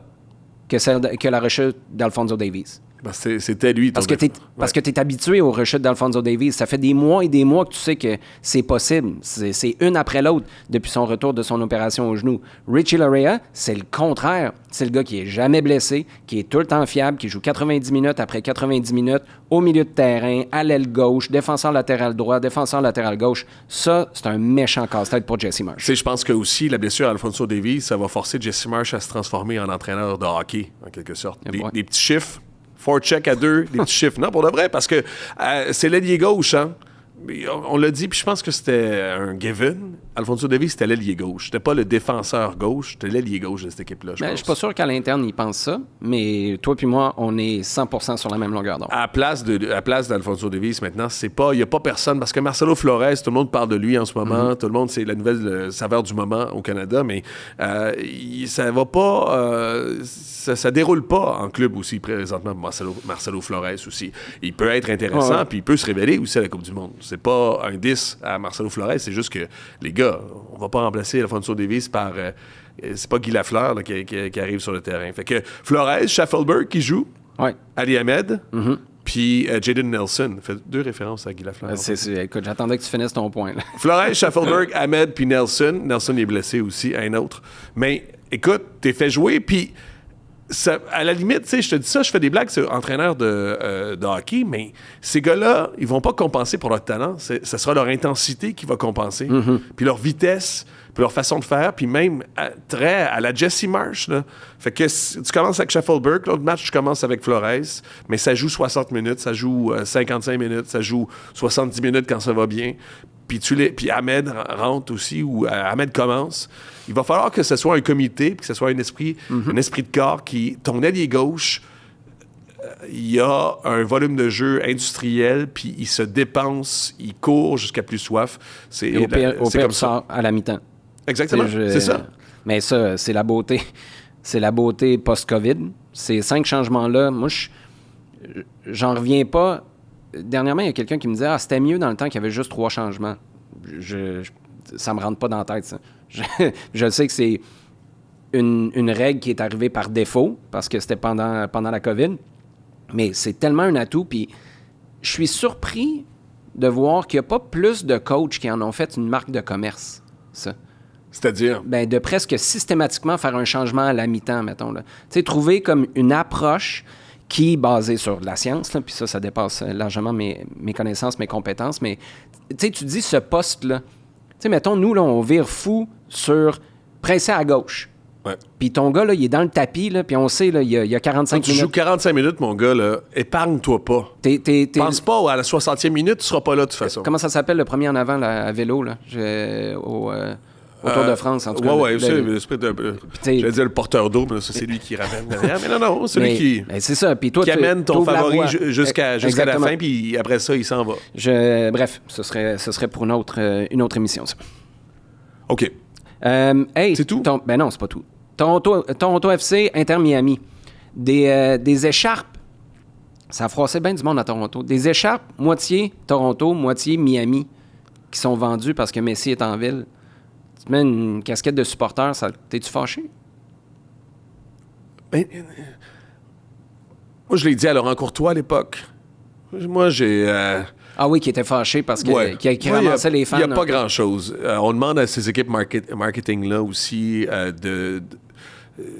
que la rechute d'Alfonso Davies. Ben, c'était lui. Parce que tu es habitué aux rechutes d'Alfonso Davies. Ça fait des mois et des mois que tu sais que c'est possible. C'est une après l'autre depuis son retour de son opération au genou. Richie Larea, c'est le contraire. C'est le gars qui est jamais blessé, qui est tout le temps fiable, qui joue 90 minutes après 90 minutes au milieu de terrain, à l'aile gauche, défenseur latéral droit, défenseur latéral gauche. Ça, c'est un méchant casse-tête pour Jesse Marsh. Je pense que aussi la blessure à Alfonso Davies, ça va forcer Jesse Marsh à se transformer en entraîneur de hockey, en quelque sorte. Des petits chiffres. Forecheck à 2, des petits chiffres. Non, pour de vrai, parce que c'est l'ailier gauche, hein. On l'a dit, puis je pense que c'était un given. Alfonso Davies, c'était l'ailier gauche. C'était pas le défenseur gauche, c'était l'ailier gauche de cette équipe-là, je pense. Je suis pas sûr qu'à l'interne, ils pensent ça, mais toi puis moi, on est 100% sur la même longueur d'onde. À la place d'Alfonso Davies, maintenant, il n'y a pas personne, parce que Marcelo Flores, tout le monde parle de lui en ce moment, tout le monde, c'est la nouvelle saveur du moment au Canada, mais ça va pas... ça déroule pas en club aussi, présentement, Marcelo Flores aussi. Il peut être intéressant, puis il peut se révéler aussi à la Coupe du Monde. C'est pas un 10 à Marcelo Flores, c'est juste que, les gars, on va pas remplacer Alfonso Davies par... c'est pas Guy Lafleur là, qui arrive sur le terrain. Fait que Flores, Schaffelberg qui joue, Ouais. Ali Ahmed, puis Jaden Nelson. Fait 2 références à Guy Lafleur. Écoute, j'attendais que tu finisses ton point. Là. Flores, Schaffelberg, Ahmed, puis Nelson. Nelson est blessé aussi, un autre. Mais écoute, t'es fait jouer, puis... Ça, à la limite, tu sais, je te dis ça, je fais des blagues sur entraîneur de hockey, mais ces gars-là, ils vont pas compenser pour leur talent. Ce sera leur intensité qui va compenser. Puis leur vitesse, puis leur façon de faire, puis même très à la Jesse Marsh. Là. Fait que tu commences avec Schaffelberg, l'autre match, tu commences avec Flores, mais ça joue 60 minutes, ça joue 55 minutes, ça joue 70 minutes quand ça va bien. Puis Ahmed rentre aussi, ou Ahmed commence. Il va falloir que ce soit un comité, puis que ce soit un esprit de corps qui... Ton ailier gauche, il y a un volume de jeu industriel, puis il se dépense, il court jusqu'à plus soif. Et au pire, comme ça sort à la mi-temps. Exactement, c'est ça. Mais ça, c'est la beauté. C'est la beauté post-COVID. Ces 5 changements-là, moi, j'en reviens pas... Dernièrement, il y a quelqu'un qui me disait « Ah, c'était mieux dans le temps qu'il y avait juste 3 changements. » Ça me rentre pas dans la tête, ça. Je sais que c'est une règle qui est arrivée par défaut, parce que c'était pendant la COVID, mais c'est tellement un atout, puis je suis surpris de voir qu'il n'y a pas plus de coachs qui en ont fait une marque de commerce, ça. C'est-à-dire? Ben, de presque systématiquement faire un changement à la mi-temps, mettons. Tu sais, trouver comme une approche qui est basée sur de la science, là, puis ça dépasse largement mes connaissances, mes compétences, mais tu sais, tu dis ce poste-là, tu sais, mettons, nous, là, on vire fou sur pressé à gauche. Ouais. Puis ton gars, là, il est dans le tapis, là, puis on sait, là, il y a 45 Quand tu minutes. joues 45 minutes, mon gars, là, épargne-toi pas. Pense pas à la 60e minute, tu seras pas là de toute façon. Comment ça s'appelle le premier en avant là, à vélo, là? Au Tour de France, en tout cas. Ouais, j'allais dire le porteur d'eau, mais ça, c'est lui qui ramène derrière. Mais non, c'est lui qui... c'est ça. Puis toi, qui amène ton favori jusqu'à la fin, puis après ça, il s'en va. Bref, ce serait pour une autre émission, ça. OK. Hey, c'est tout? Ben non, c'est pas tout. Toronto FC, Inter Miami. Des écharpes. Ça a froissé bien du monde à Toronto. Des écharpes, moitié Toronto, moitié Miami, qui sont vendues parce que Messi est en ville. Tu te mets une casquette de supporter, t'es-tu fâché? Ben, moi, je l'ai dit à Laurent Courtois à l'époque. Moi, j'ai... Ah oui, qui était fâché parce que qui ramassait les fans. Il n'y a pas grand-chose. On demande à ces équipes marketing-là aussi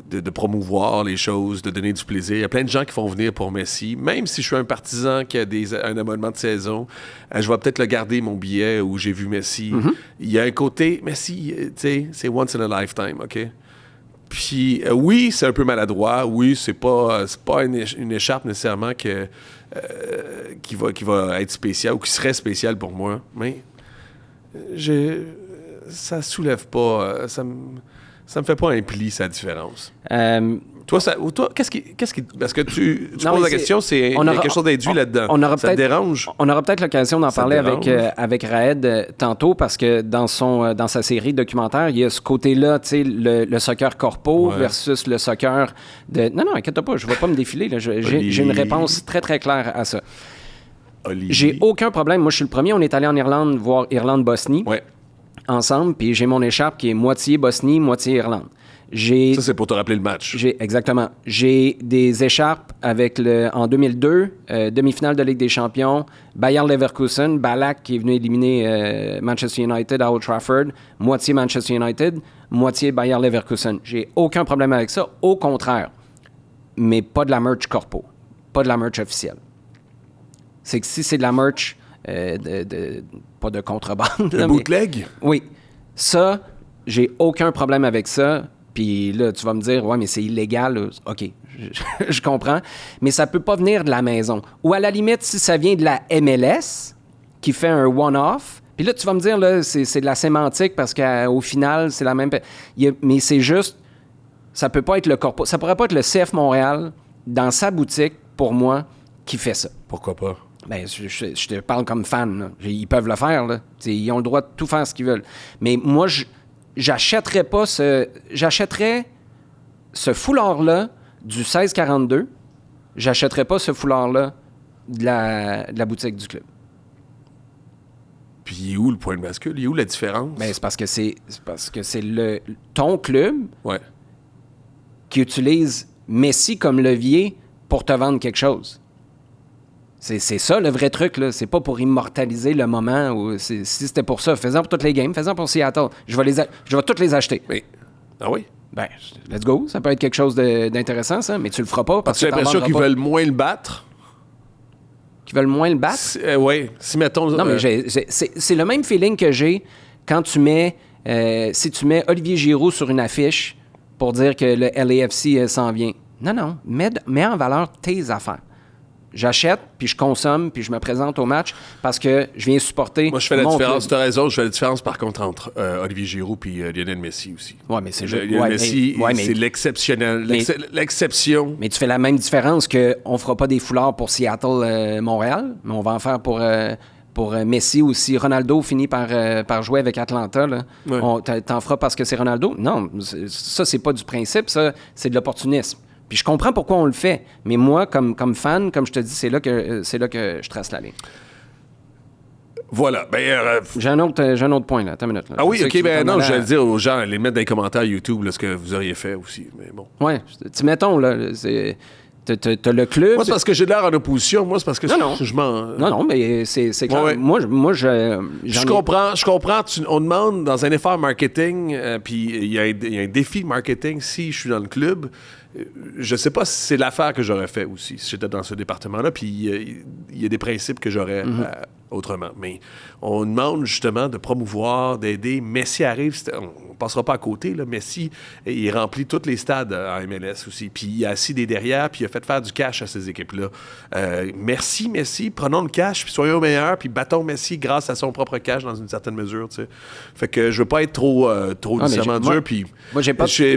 de promouvoir les choses, de donner du plaisir. Il y a plein de gens qui font venir pour Messi. Même si je suis un partisan qui a un abonnement de saison, je vais peut-être le garder, mon billet, où j'ai vu Messi. Il y a un côté... Messi, tu sais, c'est once in a lifetime, OK? Puis oui, c'est un peu maladroit. Oui, c'est pas une écharpe nécessairement que qui va être spécial ou qui serait spécial pour moi. Mais ça soulève pas, ça me fait pas un pli, sa différence. Toi, qu'est-ce qui parce que tu poses la question, il y a quelque chose d'induit là-dedans. Ça te dérange? On aura peut-être l'occasion d'en parler avec Raed tantôt, parce que dans sa série documentaire, il y a ce côté-là, tu sais, le soccer corpo versus le soccer de... Non, inquiète-toi pas, je ne vais pas me défiler. Là. J'ai une réponse très, très claire à ça. Olivier. J'ai aucun problème. Moi, je suis le premier. On est allé en Irlande voir Irlande-Bosnie ensemble, puis j'ai mon écharpe qui est moitié Bosnie, moitié Irlande. Ça, c'est pour te rappeler le match. Exactement. J'ai des écharpes en 2002, demi-finale de Ligue des Champions, Bayer Leverkusen, Ballack qui est venu éliminer Manchester United à Old Trafford, moitié Manchester United, moitié Bayer Leverkusen. J'ai aucun problème avec ça, au contraire. Mais pas de la merch corpo, pas de la merch officielle. C'est que si c'est de la merch, pas de contrebande. Le bootleg? Oui. Ça, j'ai aucun problème avec ça. Puis là, tu vas me dire, ouais, mais c'est illégal. OK, je comprends. Mais ça peut pas venir de la maison. Ou à la limite, si ça vient de la MLS, qui fait un one-off, puis là, tu vas me dire, là, c'est de la sémantique parce qu'au final, c'est la même... Mais c'est juste, ça peut pas être le corpo. Ça pourrait pas être le CF Montréal, dans sa boutique, pour moi, qui fait ça. Pourquoi pas? Ben, je te parle comme fan. Là. Ils peuvent le faire. Là. Ils ont le droit de tout faire ce qu'ils veulent. Mais moi, j'achèterais ce foulard-là du 1642. J'achèterais pas ce foulard-là de la boutique du club. Puis il est où le point de bascule? Il est où la différence? Ben, c'est parce que c'est ton club qui utilise Messi comme levier pour te vendre quelque chose. C'est ça le vrai truc, là. C'est pas pour immortaliser le moment. Si c'était pour ça, fais-en pour toutes les games, fais-en pour Seattle. Je vais toutes les acheter. Mais, ah oui? Ben, let's go. Ça peut être quelque chose d'intéressant, ça, mais tu le feras pas parce que tu as l'impression qu'ils veulent moins le battre? Qu'ils veulent moins le battre? Oui. Si, mettons... Non, mais c'est le même feeling que j'ai quand tu mets... si tu mets Olivier Giroud sur une affiche pour dire que le LAFC s'en vient. Non. Mets en valeur tes affaires. J'achète, puis je consomme, puis je me présente au match parce que je viens supporter. Moi, je fais la différence. Tu as raison, je fais la différence, par contre, entre Olivier Giroud et Lionel Messi aussi. Oui, mais c'est juste. Lionel Messi, c'est l'exceptionnel. L'exception. Mais tu fais la même différence qu'on ne fera pas des foulards pour Seattle-Montréal, mais on va en faire pour Messi ou si Ronaldo finit par jouer avec Atlanta. Là, t'en feras parce que c'est Ronaldo? Non, ça, c'est pas du principe, ça, c'est de l'opportunisme. Puis je comprends pourquoi on le fait, mais moi, comme fan, comme je te dis, c'est là que je trace la ligne. Voilà. J'ai un autre point, là. Attends une minute. Là. Ah oui, OK. Non, j'allais dire aux gens, les mettre dans les commentaires YouTube, là, ce que vous auriez fait aussi. Mais bon. Ouais. Mettons, là, t'as le club... Moi, c'est parce que j'ai l'air en opposition. Moi, c'est parce que je m'en... Non, mais c'est clair. Ouais. Moi, je comprends. On demande, dans un effort marketing, puis il y a un défi marketing, si je suis dans le club... Je sais pas si c'est l'affaire que j'aurais fait aussi, si j'étais dans ce département-là, puis il y a des principes que j'aurais autrement. Mais on demande justement de promouvoir, d'aider. Messi arrive, on passera pas à côté, là. Messi, il remplit tous les stades en MLS aussi, puis il a assis des derrière, puis il a fait faire du cash à ces équipes-là. Merci, Messi, prenons le cash, puis soyons meilleurs, puis battons Messi grâce à son propre cash dans une certaine mesure, tu sais. Fait que je veux pas être trop nécessairement dur, puis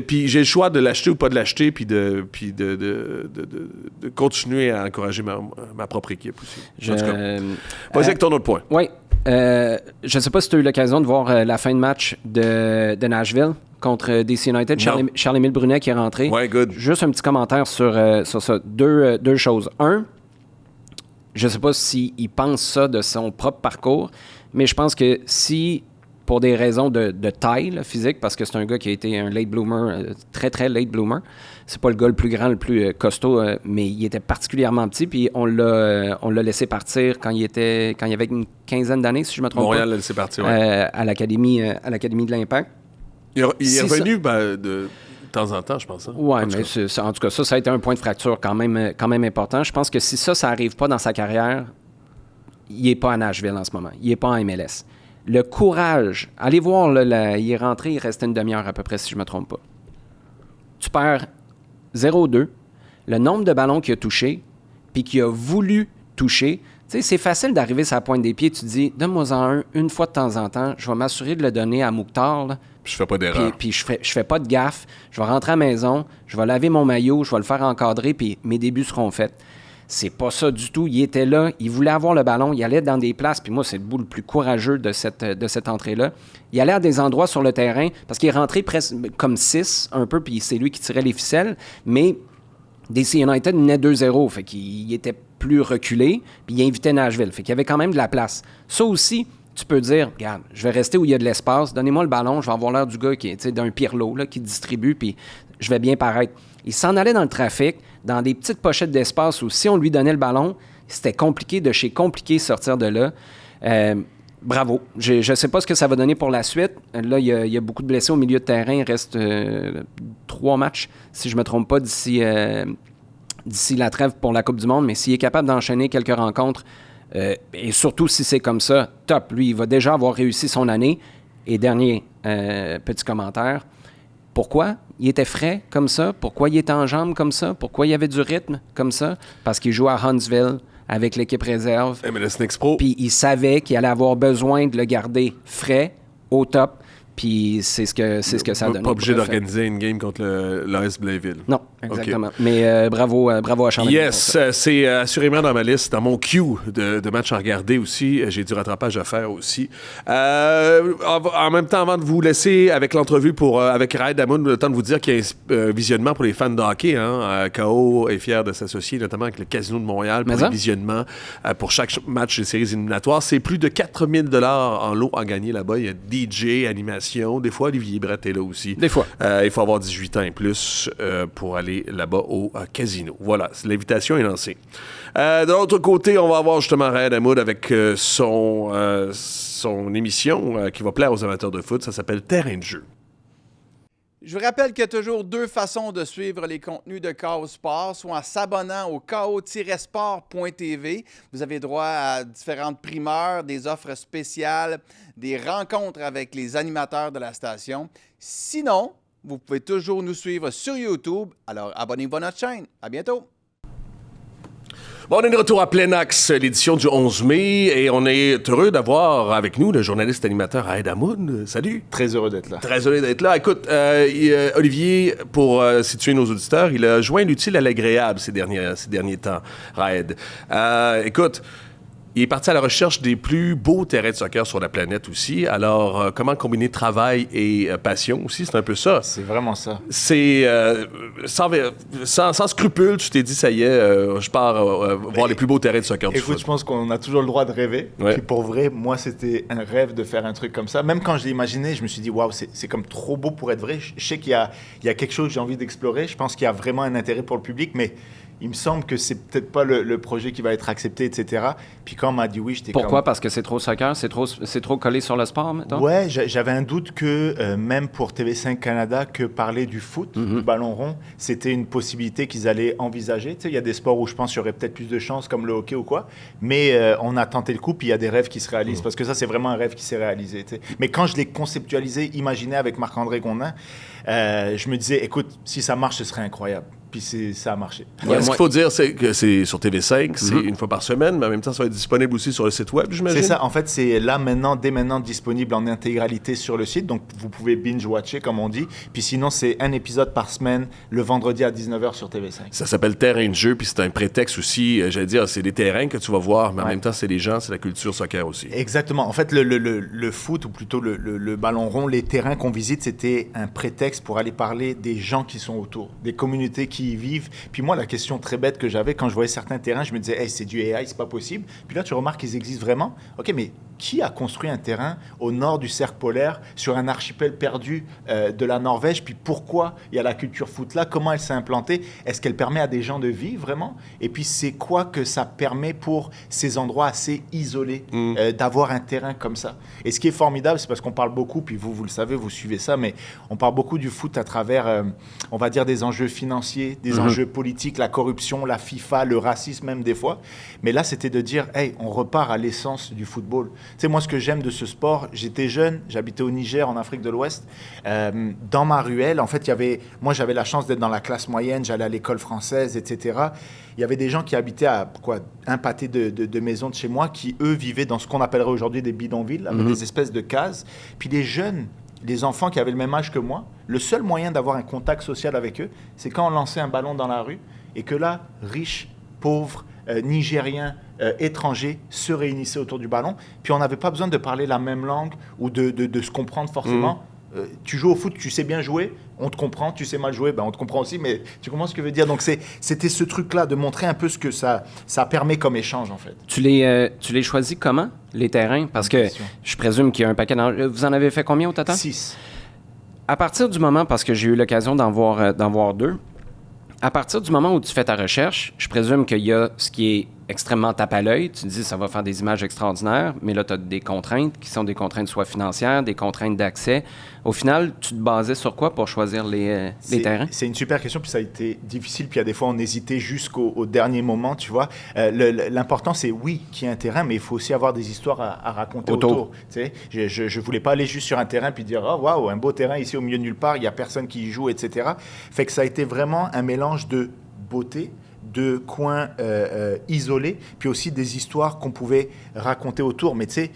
puis j'ai le choix de l'acheter ou pas de l'acheter, puis de continuer à encourager ma propre équipe aussi. En tout cas, vas-y avec ton autre point. Oui. Je ne sais pas si tu as eu l'occasion de voir la fin de match de Nashville contre DC United. Charles-Émile Brunet qui est rentré. Ouais, good. Juste un petit commentaire sur ça. Deux choses. Un, je ne sais pas s'il pense ça de son propre parcours, mais je pense que si... pour des raisons de taille là, physique, parce que c'est un gars qui a été un late bloomer, très, très late bloomer. C'est pas le gars le plus grand, le plus costaud, mais il était particulièrement petit, puis on l'a laissé partir quand il avait une quinzaine d'années, si je me trompe pas. Montréal l'a laissé partir, à l'Académie de l'Impact. Il est revenu de temps en temps, je pense. Hein? Oui, mais en tout cas, ça a été un point de fracture quand même important. Je pense que si ça n'arrive pas dans sa carrière, il n'est pas à Nashville en ce moment. Il n'est pas en MLS. Le courage. Allez voir, là, il est rentré, il restait une demi-heure à peu près, si je ne me trompe pas. Tu perds 0-2, le nombre de ballons qu'il a touché, puis qu'il a voulu touché. Tu sais, c'est facile d'arriver sur la pointe des pieds. Tu te dis, donne-moi-en une fois de temps en temps. Je vais m'assurer de le donner à Mouktar. Là. Je fais pas d'erreur. Puis je fais pas de gaffe. Je vais rentrer à la maison, je vais laver mon maillot, je vais le faire encadrer, puis mes débuts seront faits. C'est pas ça du tout. Il était là, il voulait avoir le ballon, il allait dans des places, puis moi, c'est le bout le plus courageux de cette entrée-là. Il allait à des endroits sur le terrain, parce qu'il est rentré presque comme 6, un peu, puis c'est lui qui tirait les ficelles, mais DC United menait 2-0, fait qu'il était plus reculé, puis il invitait Nashville, fait qu'il y avait quand même de la place. Ça aussi, tu peux dire, regarde, je vais rester où il y a de l'espace, donnez-moi le ballon, je vais avoir l'air du gars qui est d'un Pirlo, là, qui distribue, puis je vais bien paraître. Il s'en allait dans le trafic, dans des petites pochettes d'espace où si on lui donnait le ballon, c'était compliqué de chez compliqué sortir de là. Bravo. Je ne sais pas ce que ça va donner pour la suite. Là, il y a beaucoup de blessés au milieu de terrain. Il reste 3 matchs, si je ne me trompe pas, d'ici la trêve pour la Coupe du Monde. Mais s'il est capable d'enchaîner quelques rencontres, et surtout si c'est comme ça, top. Lui, il va déjà avoir réussi son année. Et dernier petit commentaire. Pourquoi il était frais comme ça? Pourquoi il était en jambes comme ça? Pourquoi il y avait du rythme comme ça? Parce qu'il joue à Huntsville avec l'équipe réserve. MLS Next Pro. Puis il savait qu'il allait avoir besoin de le garder frais, au top. Puis c'est ce que ça a donné. Pas obligé d'organiser une game contre l'AS Blainville. Non, exactement. Okay. Mais bravo à Charles. Yes, c'est assurément dans ma liste, dans mon queue de matchs à regarder aussi. J'ai du rattrapage à faire aussi. En même temps, avant de vous laisser avec l'entrevue avec Raed Hamoud, le temps de vous dire qu'il y a un visionnement pour les fans de hockey. KO est fier de s'associer notamment avec le Casino de Montréal pour les visionnements pour chaque match des séries éliminatoires. C'est plus de 4 000 $ en lot à gagner là-bas. Il y a DJ, animation. Des fois, Olivier Brett est là aussi. Des fois. Il faut avoir 18 ans et plus pour aller là-bas au casino. Voilà, l'invitation est lancée. De l'autre côté, on va avoir justement Raed Hamoud avec son émission qui va plaire aux amateurs de foot. Ça s'appelle Terrain de jeu. Je vous rappelle qu'il y a toujours 2 façons de suivre les contenus de KO Sport, soit en s'abonnant au ko-sport.tv. Vous avez droit à différentes primeurs, des offres spéciales, des rencontres avec les animateurs de la station. Sinon, vous pouvez toujours nous suivre sur YouTube. Alors, abonnez-vous à notre chaîne. À bientôt! Bon, on est de retour à Plein Axe, l'édition du 11 mai, et on est heureux d'avoir avec nous le journaliste animateur Raed Hamoud. Salut! Très heureux d'être là. Très heureux d'être là. Écoute, Olivier, pour situer nos auditeurs, il a joint l'utile à l'agréable ces derniers temps, Raed. Écoute, il est parti à la recherche des plus beaux terrains de soccer sur la planète aussi. Alors, comment combiner travail et passion aussi? C'est un peu ça. C'est vraiment ça. C'est sans scrupule, tu t'es dit, ça y est, je pars voir les plus beaux terrains de soccer du foot. Écoute, je pense qu'on a toujours le droit de rêver. Ouais. Puis pour vrai, moi, c'était un rêve de faire un truc comme ça. Même quand je l'ai imaginé, je me suis dit, waouh, c'est comme trop beau pour être vrai. Je sais qu'il y a quelque chose que j'ai envie d'explorer. Je pense qu'il y a vraiment un intérêt pour le public, mais il me semble que c'est peut-être pas le projet qui va être accepté, etc. Puis quand on m'a dit oui, j'étais Pourquoi? Parce que c'est trop soccer? C'est trop collé sur le sport, mettons? Ouais, j'avais un doute que, même pour TV5 Canada, que parler du foot, du ballon rond, c'était une possibilité qu'ils allaient envisager. Tu sais, il y a des sports où je pense qu'il y aurait peut-être plus de chances, comme le hockey ou quoi. Mais on a tenté le coup, puis il y a des rêves qui se réalisent. Parce que ça, c'est vraiment un rêve qui s'est réalisé. Tu sais. Mais quand je l'ai conceptualisé, imaginé avec Marc-André Gondin, je me disais, écoute, si ça marche, ce serait incroyable. Puis ça a marché. Ouais, ce qu'il faut dire, c'est que c'est sur TV5, c'est une fois par semaine, mais en même temps, ça va être disponible aussi sur le site web, j'imagine. C'est ça. En fait, c'est là dès maintenant disponible en intégralité sur le site. Donc, vous pouvez binge-watcher, comme on dit. Puis sinon, c'est un épisode par semaine, le vendredi à 19h sur TV5. Ça s'appelle Terrain de jeu, puis c'est un prétexte aussi, j'allais dire, c'est des terrains que tu vas voir, mais en même temps, c'est les gens, c'est la culture soccer aussi. Exactement. En fait, le foot, ou plutôt le ballon rond, les terrains qu'on visite, c'était un prétexte pour aller parler des gens qui sont autour, des communautés qui y vivent. Puis moi, la question très bête que j'avais quand je voyais certains terrains, je me disais, hey, c'est du AI, c'est pas possible. Puis là, tu remarques qu'ils existent vraiment. OK, mais qui a construit un terrain au nord du cercle polaire, sur un archipel perdu de la Norvège? Puis pourquoi il y a la culture foot là? Comment elle s'est implantée? Est-ce qu'elle permet à des gens de vivre vraiment? Et puis c'est quoi que ça permet pour ces endroits assez isolés d'avoir un terrain comme ça? Et ce qui est formidable, c'est parce qu'on parle beaucoup, puis vous le savez, vous suivez ça, mais on parle beaucoup du foot à travers, on va dire, des enjeux financiers, des enjeux politiques, la corruption, la FIFA, le racisme même des fois. Mais là, c'était de dire, hey, on repart à l'essence du football. sais, moi, ce que j'aime de ce sport, j'étais jeune, j'habitais au Niger, en Afrique de l'Ouest. Dans ma ruelle, en fait, moi, j'avais la chance d'être dans la classe moyenne, j'allais à l'école française, etc. Il y avait des gens qui habitaient à un pâté de maisons de chez moi qui, eux, vivaient dans ce qu'on appellerait aujourd'hui des bidonvilles, avec des espèces de cases. Puis les jeunes, les enfants qui avaient le même âge que moi, le seul moyen d'avoir un contact social avec eux, c'est quand on lançait un ballon dans la rue et que là, riches, pauvres, Nigériens, étrangers se réunissaient autour du ballon. Puis on n'avait pas besoin de parler la même langue ou de se comprendre forcément. Tu joues au foot, tu sais bien jouer, on te comprend, tu sais mal jouer, ben on te comprend aussi, mais tu comprends ce que je veux dire. Donc c'était ce truc-là, de montrer un peu ce que ça permet comme échange, en fait. Tu les choisis comment, les terrains? Parce que je présume qu'il y a un paquet... Vous en avez fait combien au total? 6. À partir du moment, parce que j'ai eu l'occasion d'en voir 2, à partir du moment où tu fais ta recherche, je présume qu'il y a ce qui est extrêmement tape à l'œil. Tu te dis ça va faire des images extraordinaires, mais là, tu as des contraintes qui sont des contraintes soit financières, des contraintes d'accès. Au final, tu te basais sur quoi pour choisir les terrains? C'est une super question, puis ça a été difficile, puis il y a des fois, on hésitait jusqu'au dernier moment, tu vois. L'important, c'est oui, qu'il y ait un terrain, mais il faut aussi avoir des histoires à raconter autour. Tu sais, je voulais pas aller juste sur un terrain puis dire « Oh, waouh, un beau terrain ici au milieu de nulle part, il y a personne qui y joue, etc. » Fait que ça a été vraiment un mélange de beauté, de coins isolés, puis aussi des histoires qu'on pouvait raconter autour. Mais tu sais,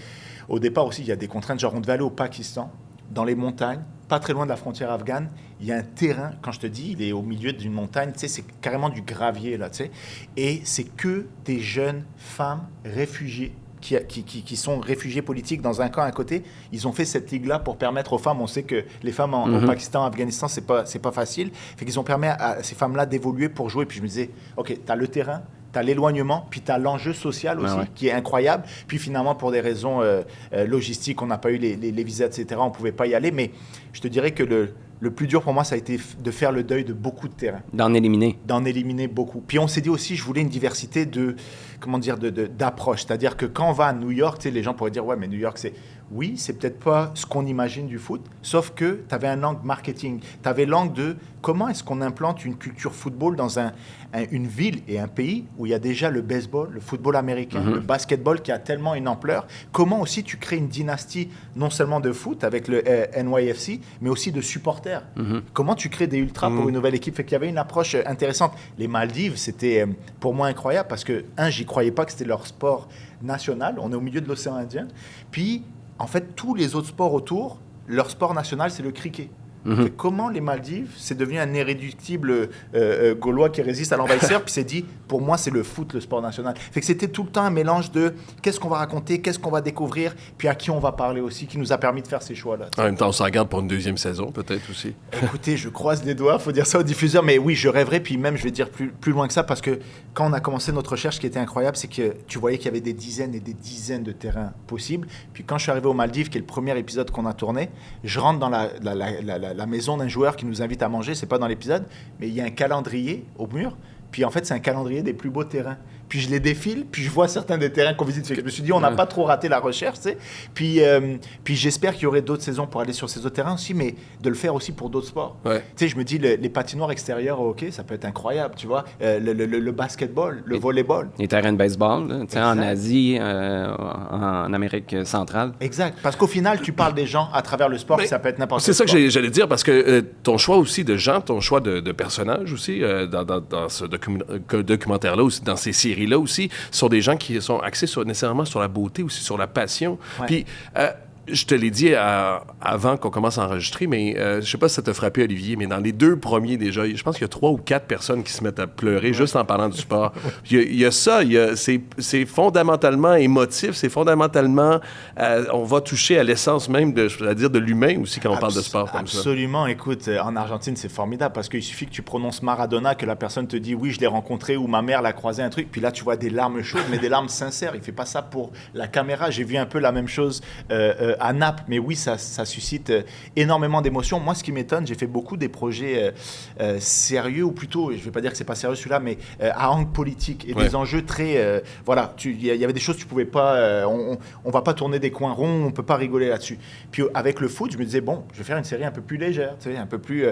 au départ aussi, il y a des contraintes. Genre, on devait aller au Pakistan, dans les montagnes, pas très loin de la frontière afghane. Il y a un terrain, quand je te dis, il est au milieu d'une montagne, tu sais, c'est carrément du gravier, là, tu sais. Et c'est que des jeunes femmes réfugiées qui sont réfugiés politiques dans un camp à côté. Ils ont fait cette ligue-là pour permettre aux femmes, on sait que les femmes au Pakistan, en Afghanistan, c'est pas facile. Fait qu'ils ont permis à ces femmes-là d'évoluer pour jouer. Puis je me disais, OK, tu as le terrain, tu as l'éloignement, puis tu as l'enjeu social aussi, qui est incroyable. Puis finalement, pour des raisons logistiques, on n'a pas eu les visas, etc., on ne pouvait pas y aller. Mais je te dirais que le plus dur pour moi, ça a été de faire le deuil de beaucoup de terrains. D'en éliminer. D'en éliminer beaucoup. Puis on s'est dit aussi, je voulais une diversité d'approche. C'est-à-dire que quand on va à New York, tu sais, les gens pourraient dire, ouais, mais New York, c'est peut-être pas ce qu'on imagine du foot, sauf que tu avais un angle marketing. Tu avais l'angle de comment est-ce qu'on implante une culture football dans une ville et un pays où il y a déjà le baseball, le football américain, le basketball qui a tellement une ampleur. Comment aussi tu crées une dynastie, non seulement de foot avec le NYFC, mais aussi de supporters. Comment tu crées des ultras pour une nouvelle équipe? Fait qu'il y avait une approche intéressante. Les Maldives, c'était pour moi incroyable parce que, j'y croyais pas que c'était leur sport national. On est au milieu de l'océan Indien. Puis, en fait, tous les autres sports autour, leur sport national, c'est le cricket. Comment les Maldives, c'est devenu un irréductible gaulois qui résiste à l'envahisseur, puis s'est dit, pour moi, c'est le foot, le sport national. Fait que c'était tout le temps un mélange de qu'est-ce qu'on va raconter, qu'est-ce qu'on va découvrir, puis à qui on va parler aussi, qui nous a permis de faire ces choix-là. En même temps, on s'en regarde pour une deuxième saison, peut-être aussi. Écoutez, je croise les doigts, il faut dire ça au diffuseur, mais oui, je rêverais, puis même, je vais dire plus loin que ça, parce que quand on a commencé notre recherche, ce qui était incroyable, c'est que tu voyais qu'il y avait des dizaines et des dizaines de terrains possibles. Puis quand je suis arrivé aux Maldives, qui est le premier épisode qu'on a tourné, je rentre dans la maison d'un joueur qui nous invite à manger, c'est pas dans l'épisode, mais il y a un calendrier au mur, puis en fait c'est un calendrier des plus beaux terrains. Puis je les défile, puis je vois certains des terrains qu'on visite. Je me suis dit, on n'a pas trop raté la recherche, tu sais. Puis j'espère qu'il y aurait d'autres saisons pour aller sur ces autres terrains aussi, mais de le faire aussi pour d'autres sports. Tu sais, je me dis, les patinoires extérieures au hockey, ça peut être incroyable, tu vois. Le basketball, le volleyball. Les terrains de baseball, tu sais, en Asie, en Amérique centrale. Exact. Parce qu'au final, tu parles des gens à travers le sport, puis ça peut être n'importe C'est quel ça sport. que j'allais dire, parce que ton choix aussi de gens, ton choix de personnages aussi, dans ce documentaire-là aussi, dans ces séries là aussi, sont des gens qui sont axés nécessairement sur la beauté, aussi sur la passion. Ouais. Puis, je te l'ai dit avant qu'on commence à enregistrer, mais je sais pas si ça t'a frappé, Olivier, mais dans les 2 premiers déjà, je pense qu'il y a 3 ou 4 personnes qui se mettent à pleurer juste en parlant du sport. Il y a ça, c'est fondamentalement émotif, c'est fondamentalement, on va toucher à l'essence même de l'humain aussi quand on parle de sport comme ça. Absolument. Écoute, en Argentine, c'est formidable parce qu'il suffit que tu prononces Maradona, que la personne te dit oui, je l'ai rencontré ou ma mère l'a croisé, un truc, puis là tu vois des larmes chaudes, mais des larmes sincères. Il fait pas ça pour la caméra. J'ai vu un peu la même chose à Naples, mais oui, ça suscite énormément d'émotions. Moi, ce qui m'étonne, j'ai fait beaucoup des projets sérieux, ou plutôt, je ne vais pas dire que c'est pas sérieux celui-là, mais à angle politique et des enjeux très... voilà, il y avait des choses que tu pouvais pas... on va pas tourner des coins ronds, on peut pas rigoler là-dessus. Puis avec le foot, je me disais, bon, je vais faire une série un peu plus légère, tu sais, un peu plus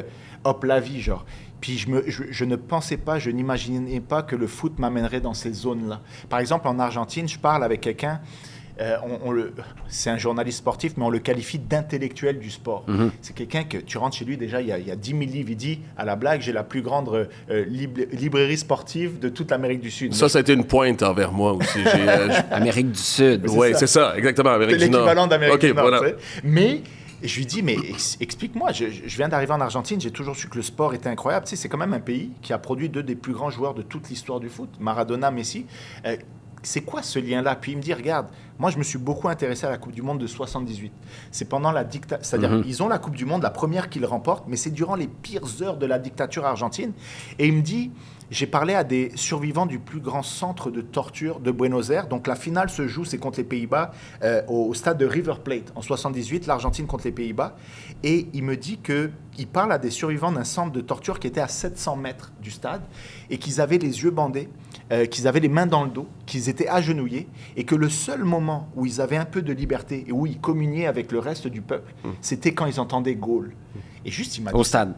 hop la vie, genre. Puis je ne pensais pas, je n'imaginais pas que le foot m'amènerait dans ces zones-là. Par exemple, en Argentine, je parle avec quelqu'un c'est un journaliste sportif, mais on le qualifie d'intellectuel du sport. C'est quelqu'un que tu rentres chez lui, déjà, il y a 10 000 livres. Il dit, à la blague, j'ai la plus grande librairie sportive de toute l'Amérique du Sud. Ça a été une pointe envers moi aussi. Amérique du Sud. Oui, c'est ça, exactement, Amérique du Nord. C'est l'équivalent d'Amérique du Nord. Voilà. Mais je lui dis, mais explique-moi, je viens d'arriver en Argentine, j'ai toujours su que le sport était incroyable. Tu sais, c'est quand même un pays qui a produit 2 des plus grands joueurs de toute l'histoire du foot, Maradona, Messi. C'est quoi ce lien-là? Puis il me dit, regarde, moi je me suis beaucoup intéressé à la Coupe du Monde de 78. C'est pendant la dictature, c'est-à-dire ils ont la Coupe du Monde, la première qu'ils remportent, mais c'est durant les pires heures de la dictature argentine. Et il me dit, j'ai parlé à des survivants du plus grand centre de torture de Buenos Aires. Donc la finale se joue, c'est contre les Pays-Bas, au stade de River Plate en 78, l'Argentine contre les Pays-Bas. Et il me dit qu'il parle à des survivants d'un centre de torture qui était à 700 mètres du stade et qu'ils avaient les yeux bandés, qu'ils avaient les mains dans le dos, qu'ils étaient agenouillés et que le seul moment où ils avaient un peu de liberté et où ils communiaient avec le reste du peuple, c'était quand ils entendaient Gaulle. Et juste, il m'a dit... Au stade.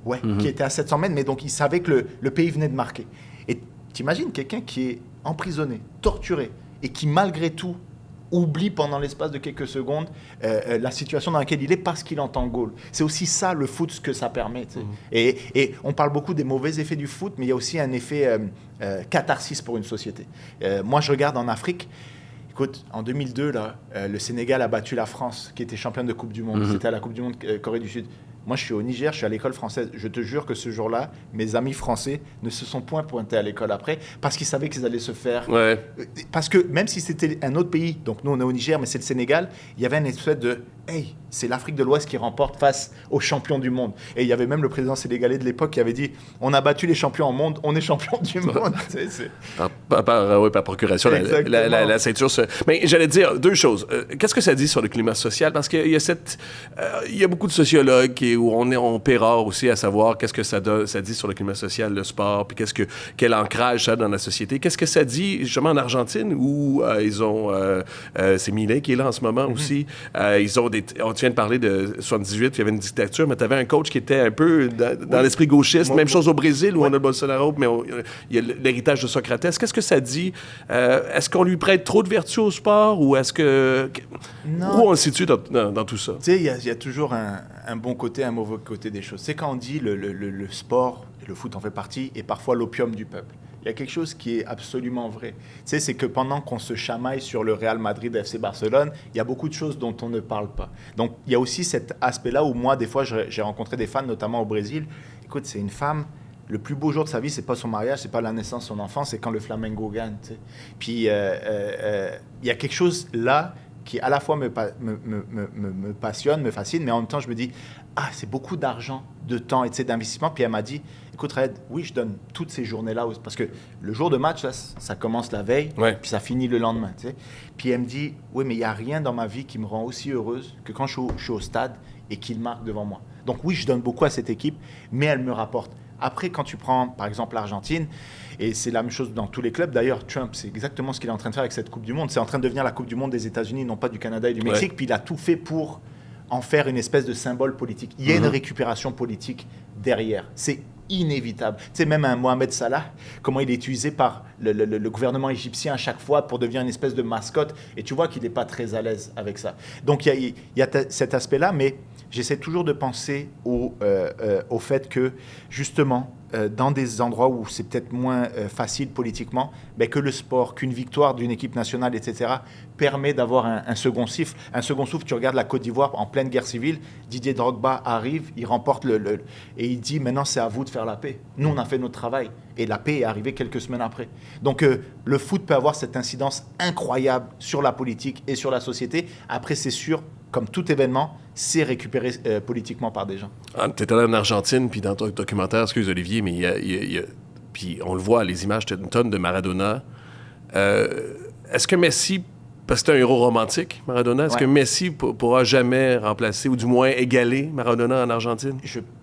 Ouais, qui était à 700 mètres, mais donc il savait que le pays venait de marquer. Et t'imagines quelqu'un qui est emprisonné, torturé, et qui malgré tout oublie pendant l'espace de quelques secondes la situation dans laquelle il est parce qu'il entend Gaulle. C'est aussi ça le foot, ce que ça permet. Et on parle beaucoup des mauvais effets du foot, mais il y a aussi un effet catharsis pour une société. Moi, je regarde en Afrique. Écoute, en 2002, là, le Sénégal a battu la France, qui était championne de Coupe du Monde. C'était à la Coupe du Monde Corée du Sud. Moi, je suis au Niger, je suis à l'école française. Je te jure que ce jour-là, mes amis français ne se sont point pointés à l'école après parce qu'ils savaient qu'ils allaient se faire... Ouais. Parce que même si c'était un autre pays, donc nous, on est au Niger, mais c'est le Sénégal, il y avait une espèce de... Hey, c'est l'Afrique de l'Ouest qui remporte face aux champions du monde. Et il y avait même le président sénégalais de l'époque qui avait dit « On a battu les champions au monde, on est champion du monde. » Par procuration, la ceinture. Mais j'allais dire 2 choses. Qu'est-ce que ça dit sur le climat social? Parce qu'il y a il y a beaucoup de sociologues où on pérore aussi à savoir qu'est-ce que ça dit sur le climat social, le sport, puis quel ancrage ça a dans la société. Qu'est-ce que ça dit justement en Argentine où ils ont... c'est Milei qui est là en ce moment aussi. Ils ont on vient de parler de 78, il y avait une dictature, mais tu avais un coach qui était un peu dans l'esprit gauchiste. Même chose au Brésil où on a le Bolsonaro, mais il y a l'héritage de Socrates. Qu'est-ce que ça dit? Est-ce qu'on lui prête trop de vertu au sport ou est-ce que... Non. Où on se situe dans tout ça? Tu sais, il y a toujours un bon côté, un mauvais côté des choses. C'est quand on dit le sport, et le foot en fait partie, est parfois l'opium du peuple. Il y a quelque chose qui est absolument vrai. Tu sais, c'est que pendant qu'on se chamaille sur le Real Madrid, FC Barcelone, il y a beaucoup de choses dont on ne parle pas. Donc, il y a aussi cet aspect-là où moi, des fois, j'ai rencontré des fans, notamment au Brésil. Écoute, c'est une femme... Le plus beau jour de sa vie, c'est pas son mariage, c'est pas la naissance de son enfant, c'est quand le Flamengo gagne. Tu sais. Puis, il y a quelque chose là qui à la fois me passionne, me fascine, mais en même temps, je me dis, c'est beaucoup d'argent, de temps et d'investissement. Puis elle m'a dit, écoute Red, oui, je donne toutes ces journées-là, parce que le jour de match, là, ça commence la veille, puis ça finit le lendemain. Tu sais. Puis elle me dit, oui, mais il n'y a rien dans ma vie qui me rend aussi heureuse que quand je suis au stade et qu'il marque devant moi. Donc oui, je donne beaucoup à cette équipe, mais elle me rapporte. Après, quand tu prends, par exemple, l'Argentine, et c'est la même chose dans tous les clubs. D'ailleurs, Trump, c'est exactement ce qu'il est en train de faire avec cette Coupe du Monde. C'est en train de devenir la Coupe du Monde des États-Unis, non pas du Canada et du Mexique. Puis il a tout fait pour en faire une espèce de symbole politique. Il y a une récupération politique derrière. C'est inévitable. Tu sais, même un Mohamed Salah, comment il est utilisé par le gouvernement égyptien à chaque fois pour devenir une espèce de mascotte. Et tu vois qu'il n'est pas très à l'aise avec ça. Donc, il y a cet aspect-là, mais j'essaie toujours de penser au fait que, justement, dans des endroits où c'est peut-être moins facile politiquement, que le sport, qu'une victoire d'une équipe nationale, etc., permet d'avoir un second souffle. Un second souffle, tu regardes la Côte d'Ivoire en pleine guerre civile, Didier Drogba arrive, il remporte et il dit « Maintenant, c'est à vous de faire la paix. Nous, on a fait notre travail. » Et la paix est arrivée quelques semaines après. Donc, le foot peut avoir cette incidence incroyable sur la politique et sur la société. Après, c'est sûr, comme tout événement, c'est récupéré politiquement par des gens. Tu étais là en Argentine, puis dans ton documentaire, excuse Olivier, mais puis on le voit, les images, tu as une tonne de Maradona. Est-ce que Messi, parce que c'est un héros romantique, Maradona, est-ce que Messi pourra jamais remplacer, ou du moins égaler Maradona en Argentine?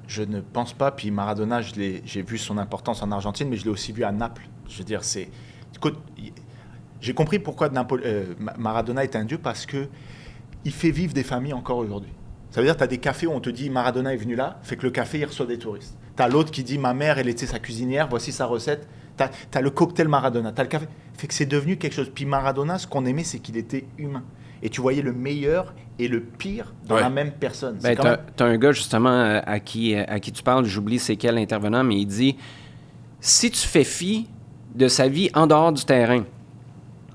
Je ne pense pas, puis Maradona, j'ai vu son importance en Argentine, mais je l'ai aussi vu à Naples. Je veux dire, écoute, j'ai compris pourquoi Maradona est un dieu, parce que il fait vivre des familles encore aujourd'hui. Ça veut dire que tu as des cafés où on te dit Maradona est venu là, fait que le café, il reçoit des touristes. Tu as l'autre qui dit ma mère, elle était sa cuisinière, voici sa recette. T'as le cocktail Maradona, t'as le café. Fait que c'est devenu quelque chose. Puis Maradona, ce qu'on aimait, c'est qu'il était humain. Et tu voyais le meilleur et le pire dans la même personne. Ben, t'as un gars, justement, à qui tu parles, j'oublie c'est quel intervenant, mais il dit, si tu fais fi de sa vie en dehors du terrain,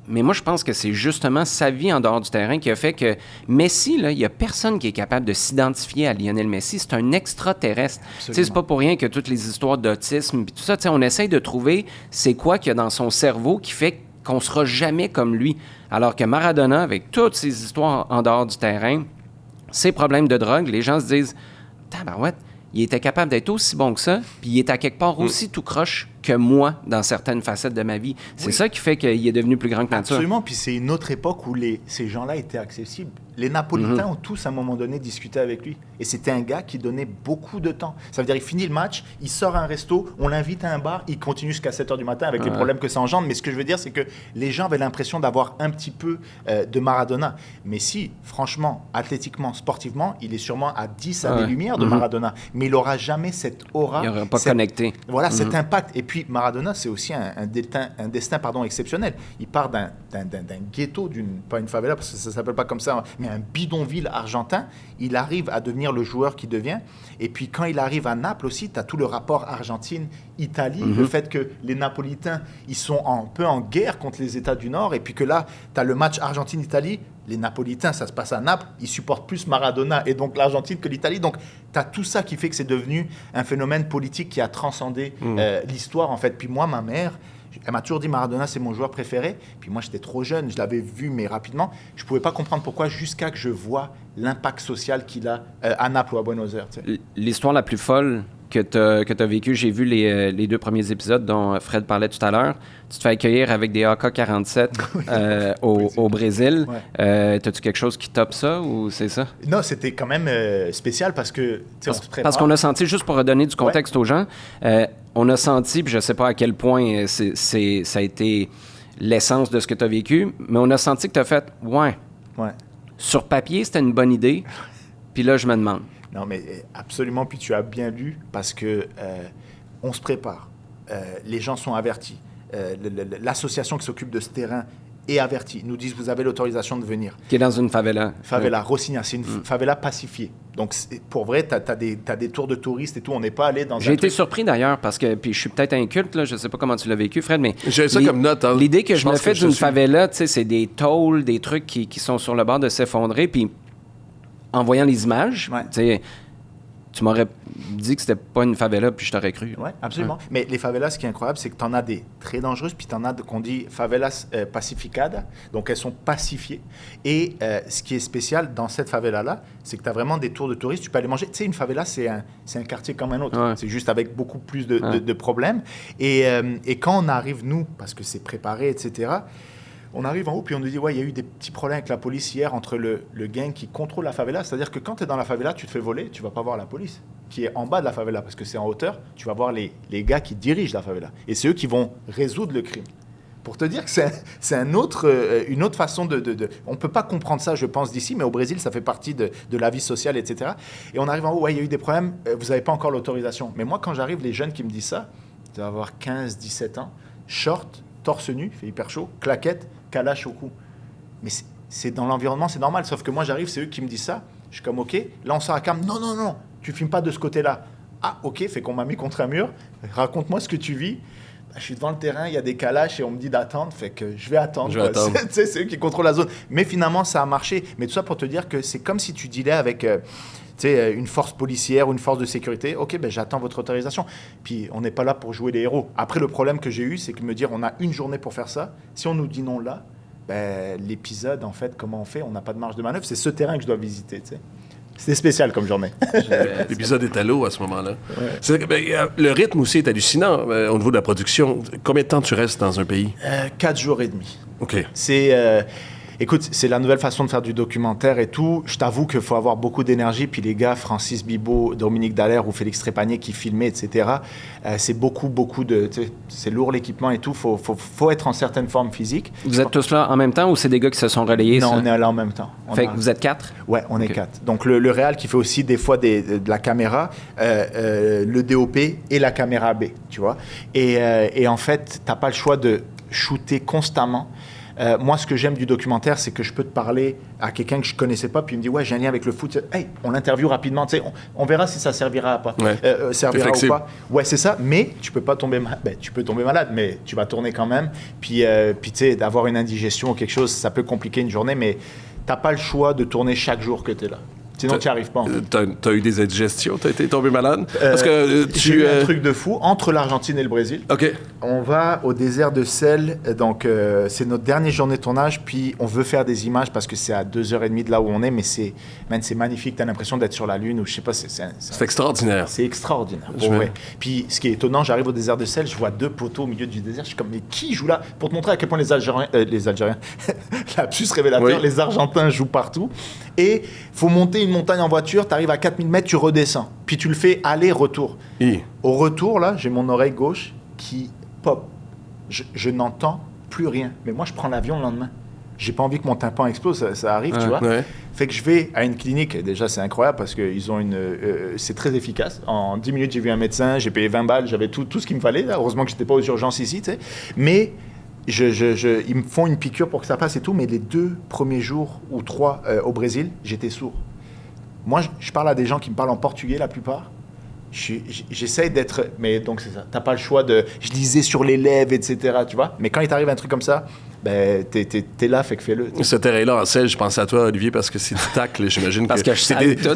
mais moi, je pense que c'est justement sa vie en dehors du terrain qui a fait que Messi, là, il n'y a personne qui est capable de s'identifier à Lionel Messi. C'est un extraterrestre. C'est pas pour rien que toutes les histoires d'autisme puis tout ça, on essaye de trouver c'est quoi qu'il y a dans son cerveau qui fait qu'on ne sera jamais comme lui. Alors que Maradona, avec toutes ses histoires en dehors du terrain, ses problèmes de drogue, les gens se disent « Tabarouette, il était capable d'être aussi bon que ça, puis il est à quelque part aussi tout croche que moi dans certaines facettes de ma vie. » C'est ça qui fait qu'il est devenu plus grand que nature. Absolument, puis c'est une autre époque où ces gens-là étaient accessibles. Les Napolitains ont tous, à un moment donné, discuté avec lui. Et c'était un gars qui donnait beaucoup de temps. Ça veut dire, il finit le match, il sort à un resto, on l'invite à un bar, il continue jusqu'à 7 h du matin avec les problèmes que ça engendre. Mais ce que je veux dire, c'est que les gens avaient l'impression d'avoir un petit peu de Maradona. Mais si, franchement, athlétiquement, sportivement, il est sûrement à 10 années-lumière de Maradona. Mais il n'aura jamais cette aura. Il n'aura pas connecté. Voilà, cet impact. Et puis, Maradona, c'est aussi un destin exceptionnel. Il part d'un ghetto, pas une favela, parce que ça ne s'appelle pas comme ça, mais un bidonville argentin. Il arrive à devenir le joueur qu'il devient. Et puis, quand il arrive à Naples aussi, tu as tout le rapport Argentine-Italie, le fait que les Napolitains, ils sont un peu en guerre contre les États du Nord, et puis que là, tu as le match Argentine-Italie. Les Napolitains, ça se passe à Naples, ils supportent plus Maradona et donc l'Argentine que l'Italie. Donc, tu as tout ça qui fait que c'est devenu un phénomène politique qui a transcendé l'histoire, en fait. Puis moi, ma mère, elle m'a toujours dit Maradona, c'est mon joueur préféré. Puis moi, j'étais trop jeune, je l'avais vu, mais rapidement. Je ne pouvais pas comprendre pourquoi jusqu'à que je vois l'impact social qu'il a à Naples ou à Buenos Aires. Tu sais. L'histoire la plus folle que tu as vécue, j'ai vu les 2 premiers épisodes dont Fred parlait tout à l'heure. Tu te fais accueillir avec des AK-47 au Brésil. Ouais. T'as-tu quelque chose qui top ça ou c'est ça? Non, c'était quand même spécial parce que on se prépare. Parce qu'on a senti, juste pour redonner du contexte aux gens, on a senti, puis je ne sais pas à quel point ça a été l'essence de ce que tu as vécu, mais on a senti que tu as fait « ouais, sur papier, c'était une bonne idée, puis là, je me demande. » Non, mais absolument, puis tu as bien lu, parce que on se prépare, les gens sont avertis, l'association qui s'occupe de ce terrain est avertie, nous disent, vous avez l'autorisation de venir. Qui est dans une favela. Favela, Rocinha, c'est une favela pacifiée. Donc, pour vrai, tu as des tours de touristes et tout, on n'est pas allé dans J'ai été surpris d'ailleurs, parce que, puis je suis peut-être inculte, là, je ne sais pas comment tu l'as vécu, Fred, mais... J'ai ça comme note. Hein. L'idée que je me fais d'une favela, tu sais, c'est des tôles, des trucs qui sont sur le bord de s'effondrer, puis en voyant les images, tu sais, tu m'aurais dit que c'était pas une favela, puis je t'aurais cru. Oui, absolument. Ouais. Mais les favelas, ce qui est incroyable, c'est que tu en as des très dangereuses, puis tu en as qu'on dit favelas pacificadas, donc elles sont pacifiées. Et ce qui est spécial dans cette favela-là, c'est que tu as vraiment des tours de touristes, tu peux aller manger. Tu sais, une favela, c'est un quartier comme un autre. Ouais. C'est juste avec beaucoup plus de problèmes. Et quand on arrive, nous, parce que c'est préparé, etc., on arrive en haut, puis on nous dit, ouais, il y a eu des petits problèmes avec la police hier entre le gang qui contrôle la favela. C'est-à-dire que quand tu es dans la favela, tu te fais voler, tu vas pas voir la police qui est en bas de la favela, parce que c'est en hauteur, tu vas voir les gars qui dirigent la favela. Et c'est eux qui vont résoudre le crime. Pour te dire que c'est une autre façon on ne peut pas comprendre ça, je pense, d'ici, mais au Brésil, ça fait partie de la vie sociale, etc. Et on arrive en haut, ouais, il y a eu des problèmes, vous n'avez pas encore l'autorisation. Mais moi, quand j'arrive, les jeunes qui me disent ça, ils doivent avoir 15, 17 ans, short, torse nu, il fait hyper chaud, claquette, calache au cou. Mais c'est dans l'environnement, c'est normal. Sauf que moi, j'arrive, c'est eux qui me disent ça. Je suis comme, OK. Là, on sort à cam. Non, tu filmes pas de ce côté-là. Ah, OK, fait qu'on m'a mis contre un mur. Raconte-moi ce que tu vis. Je suis devant le terrain, il y a des calaches et on me dit d'attendre. Fait que je vais attendre. C'est eux qui contrôlent la zone. Mais finalement, ça a marché. Mais tout ça pour te dire que c'est comme si tu dealais avec... une force policière ou une force de sécurité, OK, ben j'attends votre autorisation. Puis on n'est pas là pour jouer les héros. Après, le problème que j'ai eu, c'est que me dire, on a une journée pour faire ça. Si on nous dit non là, ben, l'épisode, en fait, comment on fait? On n'a pas de marge de manœuvre. C'est ce terrain que je dois visiter, tu sais. C'était spécial comme journée. L'épisode est à l'eau à ce moment-là. Ouais. Le rythme aussi est hallucinant au niveau de la production. Combien de temps tu restes dans un pays? 4 jours et demi. OK. C'est... Écoute, c'est la nouvelle façon de faire du documentaire et tout. Je t'avoue qu'il faut avoir beaucoup d'énergie. Puis les gars, Francis Bibeau, Dominique Dallaire ou Félix Trépanier qui filmaient, etc., c'est beaucoup de... C'est lourd l'équipement et tout. Faut être en certaine forme physique. Vous êtes tous là en même temps ou c'est des gars qui se sont relayés? Non, ça? on est là en même temps. Fait que vous êtes 4? Ouais, on est 4. Donc le réal qui fait aussi des fois de la caméra, le DOP et la caméra B, tu vois. Et en fait, t'as pas le choix de shooter constamment. Moi, ce que j'aime du documentaire, c'est que je peux te parler à quelqu'un que je connaissais pas, puis il me dit ouais, j'ai un lien avec le foot. Hey, on l'interview rapidement. Tu sais, on verra si ça servira pas, servira ou pas. Ouais, c'est ça. Mais tu peux pas tomber malade. Ben, tu peux tomber malade, mais tu vas tourner quand même. Puis tu sais, d'avoir une indigestion ou quelque chose, ça peut compliquer une journée, mais t'as pas le choix de tourner chaque jour que tu es là. Sinon, tu n'y arrives pas. En fait. T'as eu des indigestions? T'as été tombé malade? Parce que j'ai eu un truc de fou. Entre l'Argentine et le Brésil, OK. On va au désert de sel. Donc, c'est notre dernière journée de tournage. Puis, on veut faire des images parce que c'est à 2h30 de là où on est. Mais c'est magnifique. Tu as l'impression d'être sur la Lune ou je sais pas. C'est extraordinaire. C'est extraordinaire. Ouais. Puis, ce qui est étonnant, j'arrive au désert de sel. Je vois 2 poteaux au milieu du désert. Je suis comme, mais qui joue là? Pour te montrer à quel point les Algériens, la plus révélateur, les Argentins jouent partout. Et il faut monter une montagne en voiture, tu arrives à 4000 mètres, tu redescends. Puis tu le fais aller-retour. Au retour, là, j'ai mon oreille gauche qui pop. Je n'entends plus rien. Mais moi, je prends l'avion le lendemain. J'ai pas envie que mon tympan explose, ça arrive, tu vois. Ouais. Fait que je vais à une clinique. Déjà, c'est incroyable parce que ils ont c'est très efficace. En 10 minutes, j'ai vu un médecin, j'ai payé 20 balles, j'avais tout ce qu'il me fallait. Là. Heureusement que j'étais pas aux urgences ici, tu sais. Mais... ils me font une piqûre pour que ça passe et tout, mais les 2 premiers jours ou 3 au Brésil, j'étais sourd. Moi, je parle à des gens qui me parlent en portugais la plupart. J'essaye d'être... Mais donc, c'est ça. T'as pas le choix de... Je lisais sur les lèvres, etc., tu vois. Mais quand il t'arrive un truc comme ça, ben, t'es là, fait que fais-le. Ce terrain-là en sel, je pense à toi, Olivier, parce que c'est du tacle, j'imagine. Parce que je sais tout.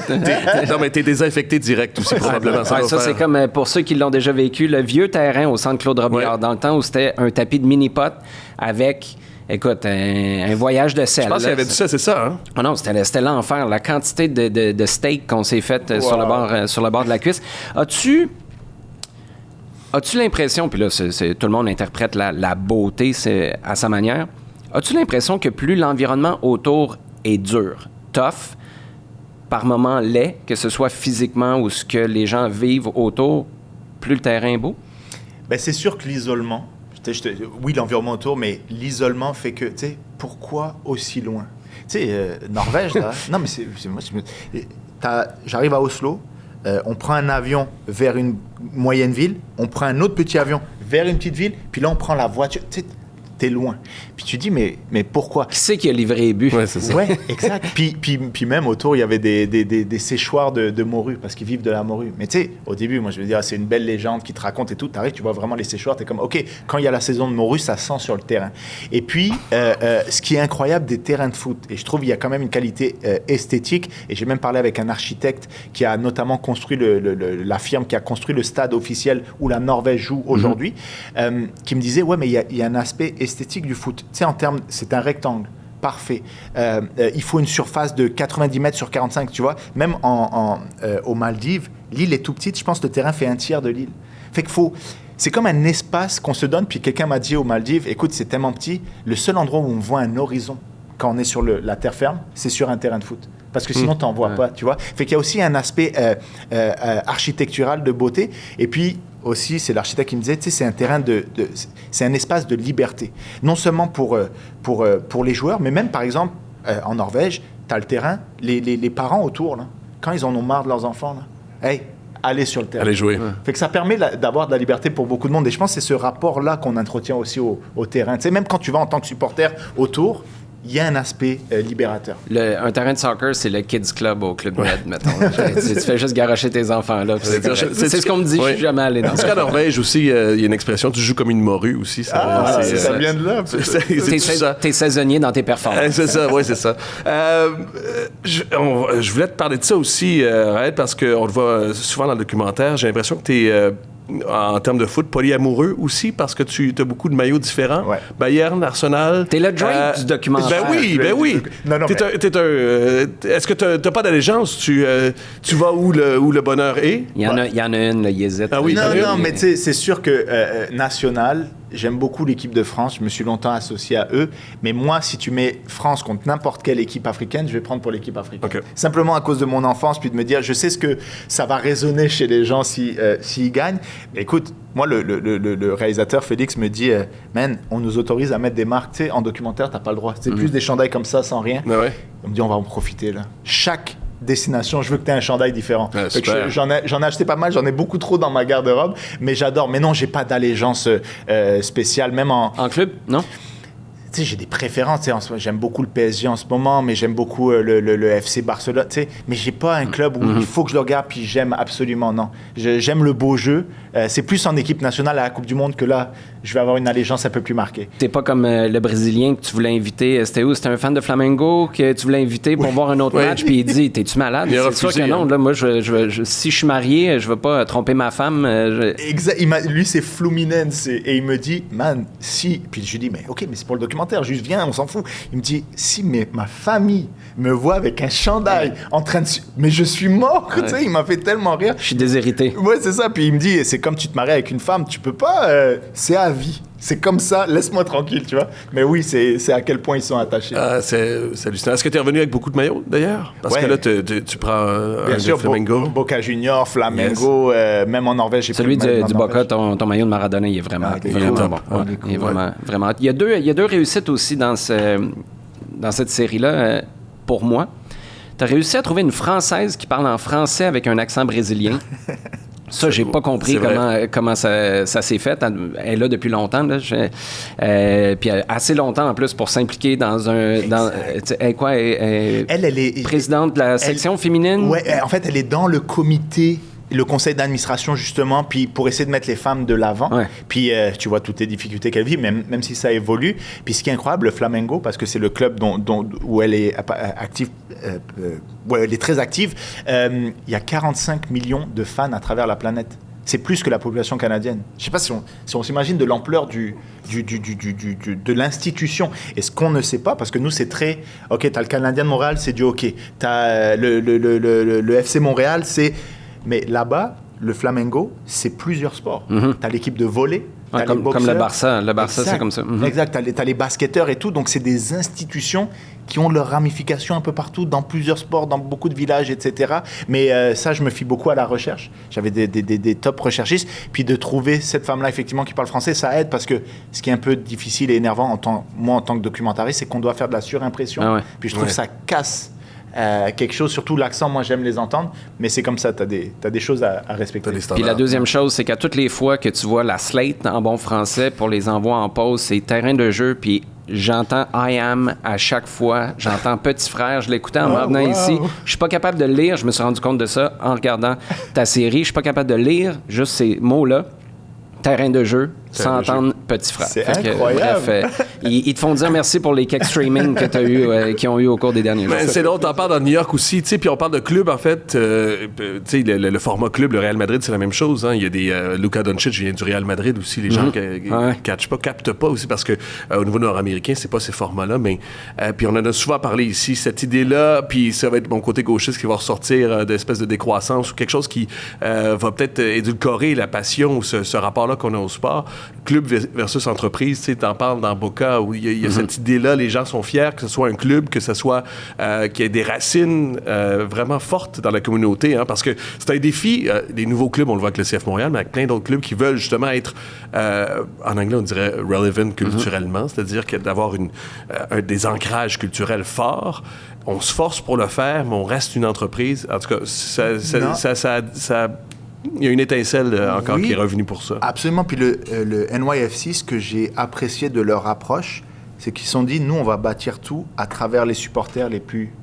Non, mais t'es désinfecté direct aussi, probablement. Ça, c'est comme, pour ceux qui l'ont déjà vécu, le vieux terrain au centre Claude Robillard, dans le temps où c'était un tapis de mini-pot avec... Écoute, un voyage de sel. Je pense qu'il y avait du sel, c'est ça, hein? Oh non, c'était l'enfer. La quantité de steak qu'on s'est fait sur le bord de la cuisse. As-tu l'impression, puis là, tout le monde interprète la beauté à sa manière, as-tu l'impression que plus l'environnement autour est dur, tough, par moments laid, que ce soit physiquement ou ce que les gens vivent autour, plus le terrain est beau? Ben, c'est sûr que l'isolement... Oui, l'environnement autour, mais l'isolement fait que, tu sais, pourquoi aussi loin? Tu sais, Norvège, là, non, mais c'est moi, j'arrive à Oslo, on prend un avion vers une moyenne ville, on prend un autre petit avion vers une petite ville, puis là, on prend la voiture, tu sais, t'es loin. Puis tu dis, mais pourquoi? Qui c'est qui a livré les buts? Ouais, c'est ça. Ouais, exact. Puis même autour, il y avait des séchoirs de morue, parce qu'ils vivent de la morue. Mais tu sais, au début, moi, je veux dire, c'est une belle légende qui te raconte et tout. T'arrives, tu vois vraiment les séchoirs, t'es comme, OK, quand il y a la saison de morue, ça sent sur le terrain. Et puis, ce qui est incroyable des terrains de foot, et je trouve qu'il y a quand même une qualité esthétique, et j'ai même parlé avec un architecte qui a notamment construit la firme qui a construit le stade officiel où la Norvège joue aujourd'hui, qui me disait, ouais, mais il y a un aspect esthétique du foot. Tu sais, en termes, c'est un rectangle. Parfait. Il faut une surface de 90 mètres sur 45, tu vois. Même aux Maldives, l'île est tout petite. Je pense que le terrain fait 1/3 de l'île. Fait qu'il faut... C'est comme un espace qu'on se donne. Puis quelqu'un m'a dit aux Maldives, écoute, c'est tellement petit, le seul endroit où on voit un horizon quand on est sur la terre ferme, c'est sur un terrain de foot. Parce que sinon, tu n'en vois pas, tu vois. Fait qu'il y a aussi un aspect architectural de beauté. Et puis... aussi, c'est l'architecte qui me disait, tu sais, c'est un terrain c'est un espace de liberté. Non seulement pour les joueurs, mais même, par exemple, en Norvège, tu as le terrain, les parents autour, là, quand ils en ont marre de leurs enfants, là, hey, allez sur le terrain. Allez jouer. Fait que ça permet d'avoir de la liberté pour beaucoup de monde. Et je pense que c'est ce rapport-là qu'on entretient aussi au terrain. Tu sais, même quand tu vas en tant que supporter autour, il y a un aspect libérateur. Un terrain de soccer, c'est le Kids Club au Club Med, mettons. Tu fais juste garocher tes enfants, là. C'est ce qu'on me dit, je suis jamais allé dans ça. En tout cas, en Norvège aussi, il y a une expression, tu joues comme une morue aussi. Ça vient de là. T'es saisonnier dans tes performances. C'est ça, oui, c'est ça. Je voulais te parler de ça aussi, Raed, parce qu'on le voit souvent dans le documentaire. J'ai l'impression que tu es... en termes de foot, polyamoureux aussi, parce que tu as beaucoup de maillots différents. Ouais. Bayern, Arsenal. T'es le Drake du documentaire. Ben oui. Non, est-ce que t'as pas d'allégeance? Tu vas où le bonheur est? Il y en a une, il hésite. Ah oui, non, mais tu sais, c'est sûr que national, j'aime beaucoup l'équipe de France. Je me suis longtemps associé à eux. Mais moi, si tu mets France contre n'importe quelle équipe africaine, je vais prendre pour l'équipe africaine. Okay. Simplement à cause de mon enfance, puis de me dire, je sais ce que ça va résonner chez les gens s'ils gagnent. Mais écoute, moi, le réalisateur Félix me dit, man, on nous autorise à mettre des marques. Tu sais, en documentaire, t'as pas le droit. C'est plus des chandails comme ça, sans rien. Ouais. On me dit, on va en profiter là. Chaque destination, je veux que tu aies un chandail différent. J'en ai acheté pas mal, j'en ai beaucoup trop dans ma garde-robe, mais j'adore. Mais non, j'ai pas d'allégeance spéciale, même en club, non? Tu sais, j'ai des préférences. J'aime beaucoup le PSG en ce moment, mais j'aime beaucoup le FC Barcelone. Tu sais, mais j'ai pas un club où il faut que je le regarde puis j'aime absolument. Non, j'aime le beau jeu. C'est plus en équipe nationale à la Coupe du Monde que là, je vais avoir une allégeance un peu plus marquée. T'es pas comme le Brésilien que tu voulais inviter. C'était où? C'était un fan de Flamengo que tu voulais inviter pour voir un autre match, puis il dit, t'es-tu malade? Il a C'est refusé, sûr que non. Là, moi, si je suis marié, je veux pas tromper ma femme. Exact. Lui, c'est Fluminense. Et il me dit, man, si... Puis je lui dis, mais OK, mais c'est pour le documentaire. Juste viens, on s'en fout. Il me dit, si ma famille me voit avec un chandail en train de... Mais je suis mort. Tu sais, il m'a fait tellement rire. Je suis déshérité. Ouais, c'est ça. Puis il me dit, c'est comme tu te maries avec une femme, tu peux pas... c'est à vie. C'est comme ça, laisse-moi tranquille, tu vois. Mais oui, c'est à quel point ils sont attachés. C'est hallucinant. Est-ce que tu es revenu avec beaucoup de maillots, d'ailleurs? Parce que là, tu prends bien sûr, Flamengo. Boca Junior, Flamengo, même en Norvège. Celui du Boca, ton maillot de Maradona, il est vraiment bon. Ouais, il est vraiment. Il y a deux réussites aussi dans cette série-là, pour moi. Tu as réussi à trouver une Française qui parle en français avec un accent brésilien. Ça, j'ai pas compris comment ça s'est fait. Elle est là depuis longtemps. Là. Puis assez longtemps, en plus, pour s'impliquer dans un... Elle est présidente de la section féminine? Oui, en fait, elle est dans le comité... le conseil d'administration, justement, puis pour essayer de mettre les femmes de l'avant. Ouais. Puis tu vois toutes les difficultés qu'elle vit, même si ça évolue. Puis ce qui est incroyable, le Flamengo, parce que c'est le club où elle est active, où elle est très active, il y a 45 millions de fans à travers la planète. C'est plus que la population canadienne. Je ne sais pas si on s'imagine de l'ampleur de l'institution. Et ce qu'on ne sait pas, parce que nous, c'est très... OK, tu as le Canadien de Montréal, c'est du hockey. Tu as le FC Montréal, c'est... Mais là-bas, le Flamengo, c'est plusieurs sports. Tu as l'équipe de volley, comme le Barça. Le Barça, exact. C'est comme ça. Exact. Tu as les basketteurs et tout. Donc, c'est des institutions qui ont leurs ramifications un peu partout, dans plusieurs sports, dans beaucoup de villages, etc. Mais ça, je me fie beaucoup à la recherche. J'avais des top recherchistes. Puis de trouver cette femme-là, effectivement, qui parle français, ça aide parce que ce qui est un peu difficile et énervant, moi, en tant que documentariste, c'est qu'on doit faire de la surimpression. Ah ouais. Puis je trouve que ça casse quelque chose, surtout l'accent, moi j'aime les entendre, mais c'est comme ça, t'as des choses à respecter. Puis la deuxième chose, c'est qu'à toutes les fois que tu vois la slate en bon français pour les envois en pause, c'est terrain de jeu, puis j'entends I am à chaque fois, j'entends Petit Frère, je l'écoutais en revenant ici, je suis pas capable de le lire, je me suis rendu compte de ça en regardant ta série, je suis pas capable de lire juste ces mots-là, terrain de jeu, sans entendre Petit Frère. C'est incroyable. Bref, ils te font dire merci pour les cakes streaming que tu as eu, qui ont eu au cours des derniers jours. C'est drôle, t'en parles dans New York aussi, tu sais, puis on parle de club, en fait, tu sais, le format club, le Real Madrid, c'est la même chose, hein. Il y a des... Luka Doncic vient du Real Madrid aussi, les gens captent pas aussi, parce que au niveau nord-américain, c'est pas ces formats-là, mais... puis on en a souvent parlé ici, cette idée-là, puis ça va être mon côté gauchiste qui va ressortir d'espèce de décroissance ou quelque chose qui va peut-être édulcorer la passion ou ce rapport-là qu'on a au sport. Club versus entreprise, tu sais, t'en parles dans Boca où il y a cette idée-là, les gens sont fiers que ce soit un club, que ce soit qu'il y ait des racines vraiment fortes dans la communauté, hein, parce que c'est un défi, les nouveaux clubs, on le voit avec le CF Montréal, mais avec plein d'autres clubs qui veulent justement être, en anglais on dirait relevant culturellement, c'est-à-dire d'avoir des ancrages culturels forts. On se force pour le faire, mais on reste une entreprise. En tout cas, ça il y a une étincelle encore qui est revenue pour ça. Absolument. Puis le NYFC, ce que j'ai apprécié de leur approche, c'est qu'ils se sont dit, nous, on va bâtir tout à travers les supporters les plus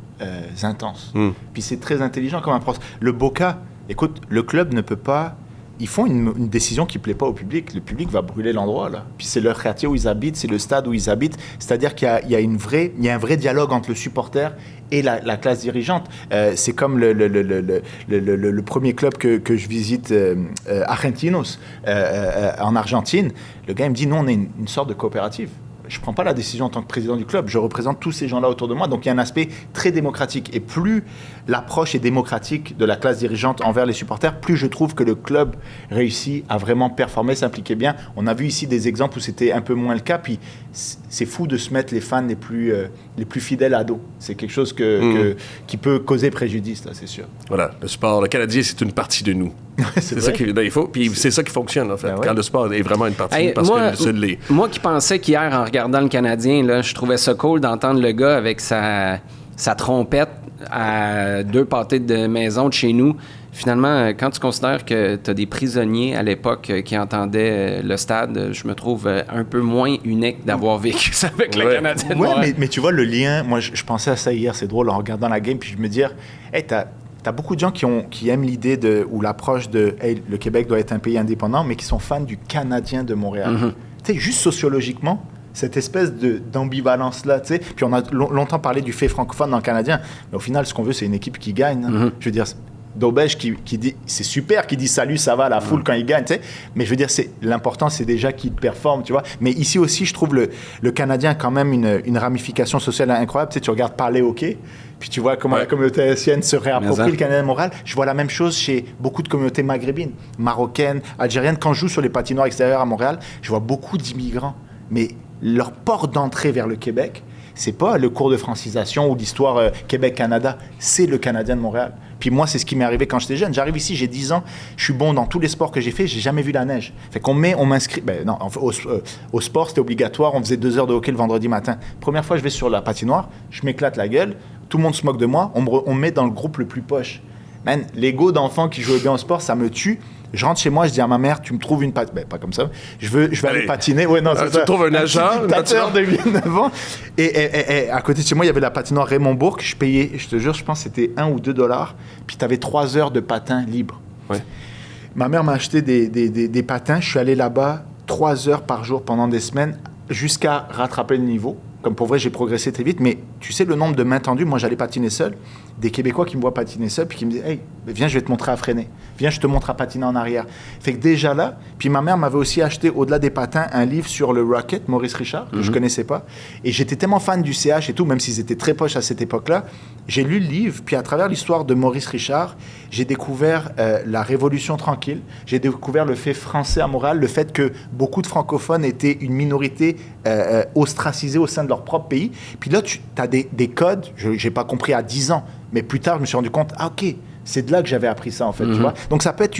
intenses. Puis c'est très intelligent comme approche. Le Boca, écoute, le club ne peut pas... Ils font une décision qui ne plaît pas au public. Le public va brûler l'endroit, là. Puis c'est leur quartier où ils habitent, c'est le stade où ils habitent. C'est-à-dire qu'il y a un vrai dialogue entre le supporter et la classe dirigeante. C'est comme le premier club que je visite, Argentinos, en Argentine. Le gars, il me dit, nous, on est une sorte de coopérative. je prends pas la décision en tant que président du club, je représente tous ces gens-là autour de moi, donc il y a un aspect très démocratique. Et plus l'approche est démocratique de la classe dirigeante envers les supporters, plus je trouve que le club réussit à vraiment performer, s'impliquer bien. On a vu ici des exemples où c'était un peu moins le cas, puis c'est fou de se mettre les fans les plus fidèles à dos. C'est quelque chose qui peut causer préjudice, là, c'est sûr. Voilà, le sport, le Canadien, c'est une partie de nous. C'est ça qu'il faut, puis c'est ça qui fonctionne, en fait, quand le sport est vraiment une partie de nous, parce que c'est l'est. Moi qui pensais qu'hier, en regardant le Canadien, là, je trouvais ça cool d'entendre le gars avec sa trompette à 2 pâtés de maison de chez nous. Finalement, quand tu considères que tu as des prisonniers à l'époque qui entendaient le stade, je me trouve un peu moins unique d'avoir vécu ça avec le Canadien. Mais tu vois, le lien, moi je pensais à ça hier, c'est drôle, en regardant la game, puis je me dis, hey, t'as beaucoup de gens qui aiment l'idée ou l'approche de hey, le Québec doit être un pays indépendant, mais qui sont fans du Canadien de Montréal. Mm-hmm. Tu sais, juste sociologiquement, cette espèce d'ambivalence-là, tu sais. Puis on a longtemps parlé du fait francophone dans le Canadien, mais au final, ce qu'on veut, c'est une équipe qui gagne. Hein. Mm-hmm. Je veux dire, Daubèche qui dit, c'est super, qui dit salut, ça va à la foule quand il gagne, tu sais. Mais je veux dire, l'important, c'est déjà qu'il performe, tu vois. Mais ici aussi, je trouve le Canadien a quand même une ramification sociale incroyable. Tu sais, tu regardes parler hockey, puis tu vois comment la communauté haïtienne se réapproprie le Canadien de Montréal. Je vois la même chose chez beaucoup de communautés maghrébines, marocaines, algériennes. Quand je joue sur les patinoires extérieures à Montréal, je vois beaucoup d'immigrants. Mais leur porte d'entrée vers le Québec, c'est pas le cours de francisation ou d'histoire Québec-Canada, c'est le Canadien de Montréal. Puis moi, c'est ce qui m'est arrivé quand j'étais jeune. J'arrive ici, j'ai 10 ans, je suis bon dans tous les sports que j'ai fait, j'ai jamais vu la neige. Fait qu'on m'inscrit... Non, au sport, c'était obligatoire, on faisait 2 heures de hockey le vendredi matin. Première fois, je vais sur la patinoire, je m'éclate la gueule, tout le monde se moque de moi, on me met dans le groupe le plus poche. Man, l'ego d'enfant qui jouait bien au sport, ça me tue. Je rentre chez moi, je dis à ma mère, tu me trouves une patine. Pas comme ça. Je vais aller patiner. Ouais, non, c'est ça. Tu trouves un agent, dictateur de 8-9 ans. Et à côté de chez moi, il y avait la patinoire Raymond Bourque. Je payais, je te jure, je pense que c'était 1 ou 2 $. Puis tu avais 3 heures de patin libre. Ouais. Ma mère m'a acheté des patins. Je suis allé là-bas 3 heures par jour pendant des semaines jusqu'à rattraper le niveau. Comme pour vrai, j'ai progressé très vite. Mais tu sais, le nombre de mains tendues, moi, j'allais patiner seul. Des Québécois qui me voient patiner seul, puis qui me disent « Hey, viens, je vais te montrer à freiner. Viens, je te montre à patiner en arrière. » Fait que déjà là, puis ma mère m'avait aussi acheté, au-delà des patins, un livre sur le Rocket, Maurice Richard, que je connaissais pas. Et j'étais tellement fan du CH et tout, même s'ils étaient très poches à cette époque-là, j'ai lu le livre, puis à travers l'histoire de Maurice Richard, j'ai découvert la Révolution tranquille, j'ai découvert le fait français à Montréal, le fait que beaucoup de francophones étaient une minorité ostracisée au sein de leur propre pays. Puis là, tu as des codes, je n'ai pas compris à 10 ans, mais plus tard, je me suis rendu compte, ok, c'est de là que j'avais appris ça, en fait, tu vois. Donc, ça peut être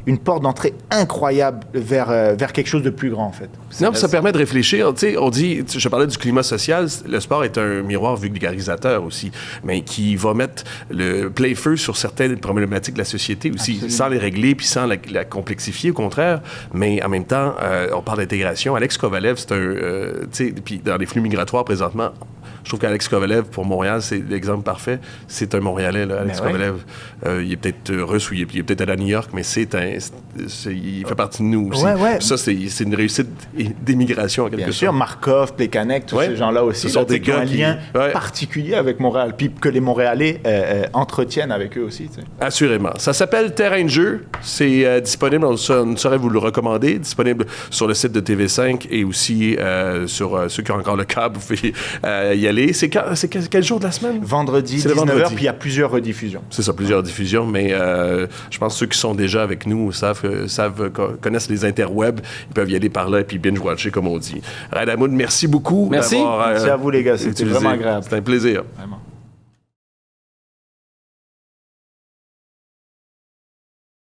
une porte d'entrée incroyable vers quelque chose de plus grand, en fait. Non, ça permet de réfléchir. Tu sais, on dit, je parlais du climat social, le sport est un miroir vulgarisateur aussi, mais qui va mettre le plein-feu sur certaines problématiques de la société aussi, absolument, sans les régler puis sans la complexifier, au contraire. Mais en même temps, on parle d'intégration. Alex Kovalev, c'est tu sais, puis dans les flux migratoires présentement, je trouve qu'Alex Kovalev, pour Montréal, c'est l'exemple parfait. C'est un Montréalais, là, Alex Kovalev. Il est peut-être russe ou il est peut-être allé à New York, mais il fait partie de nous aussi. Ouais. Ça, c'est une réussite d'émigration, en quelque sorte. Bien sûr, Markov, Plekanec, tous ces gens-là aussi. Ce sont des gars qui ont un lien particulier avec Montréal, puis que les Montréalais entretiennent avec eux aussi. Tu sais. Assurément. Ça s'appelle Terrain de jeu. C'est disponible, on saurait vous le recommander, disponible sur le site de TV5 et aussi sur ceux qui ont encore le câble, vous pouvez y aller. C'est quel jour de la semaine? Vendredi, 19h, puis il y a plusieurs rediffusions. C'est ça, plusieurs diffusions, mais je pense que ceux qui sont déjà avec nous connaissent les interwebs, ils peuvent y aller par là et puis binge-watcher, comme on dit. Raed Hamoud, merci beaucoup. Merci. Merci à vous, les gars. C'était vraiment agréable. C'était un plaisir. Vraiment.